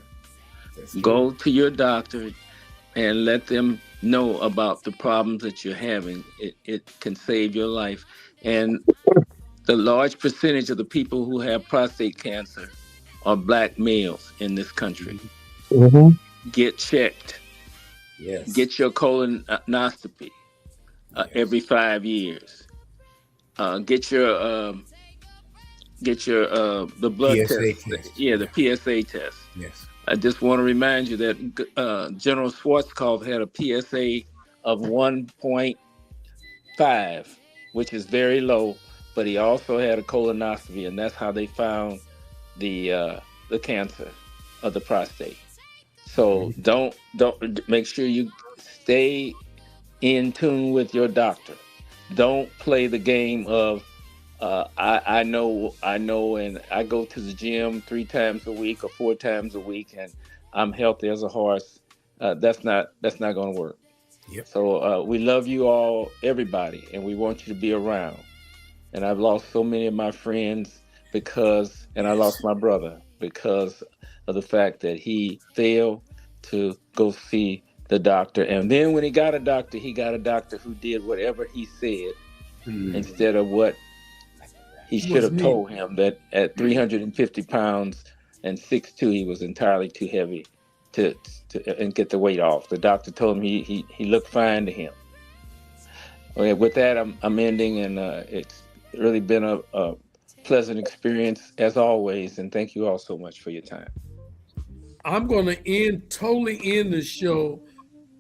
Go to your doctor and let them know about the problems that you're having. It can save your life. And the large percentage of the people who have prostate cancer are Black males in this country. Mm-hmm. Get checked. Yes. Get your colonoscopy every 5 years. Get your the blood PSA test. Yeah, the PSA test. Yes. I just want to remind you that General Schwarzkopf had a PSA of 1.5, which is very low, but he also had a colonoscopy, and that's how they found the cancer of the prostate. So don't make sure you stay in tune with your doctor. Don't play the game of I know, and I go to the gym 3 times a week or 4 times a week, and I'm healthy as a horse. That's not going to work. Yep. So we love you all, everybody, and we want you to be around. And I've lost so many of my friends and I lost my brother because of the fact that he failed to go see the doctor. And then when he got a doctor who did whatever he said instead of what he should have told him, that at 350 pounds and 6'2", he was entirely too heavy to and get the weight off. The doctor told him he looked fine to him. Okay, with that, I'm ending, and it's really been a pleasant experience as always, and thank you all so much for your time. I'm going to totally end the show.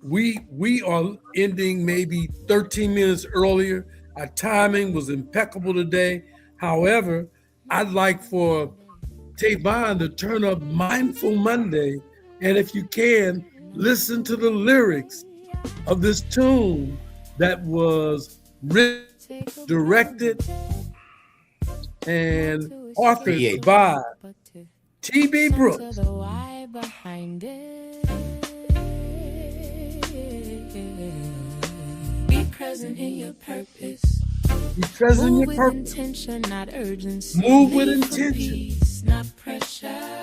We are ending maybe 13 minutes earlier. Our timing was impeccable today. However, I'd like for Tavon to turn up Mindful Monday, and if you can, listen to the lyrics of this tune that was written, directed, and authored by T.B. Brooks. Be present in your purpose. Be present in your purpose. Move with intention, not urgency. Move with intention. Peace, not pressure.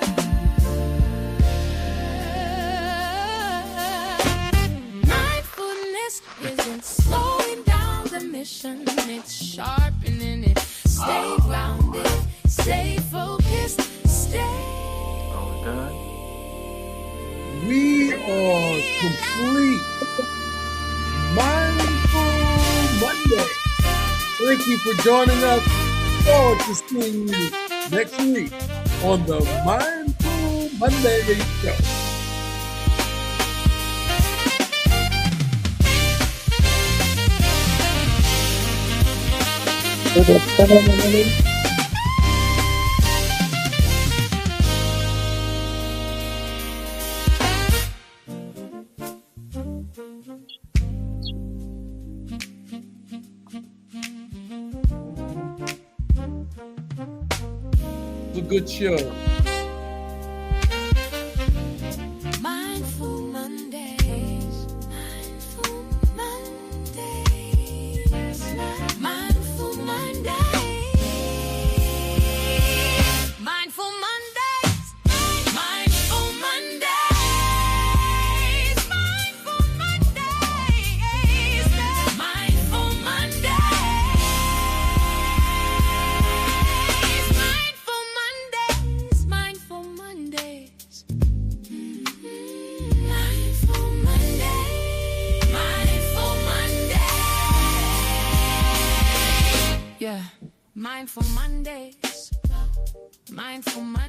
Mindfulness isn't slowing down the mission. It's sharpening it. Stay grounded. Stay focused, stay. Are we done? We are complete. Mindful Monday. Thank you for joining us. Forward to seeing you next week on the Mindful Monday show. It's a good show. Mindful Mondays. Mindful Mondays. Mindful Mondays. Mindful Mondays. Mindful Mondays. Mindful Mondays. Mindful Mondays. Mindful Mondays. Mindful Mondays. Mindful Monday. Mindful Monday. Yeah. Mindful Mondays. Mindful Mondays.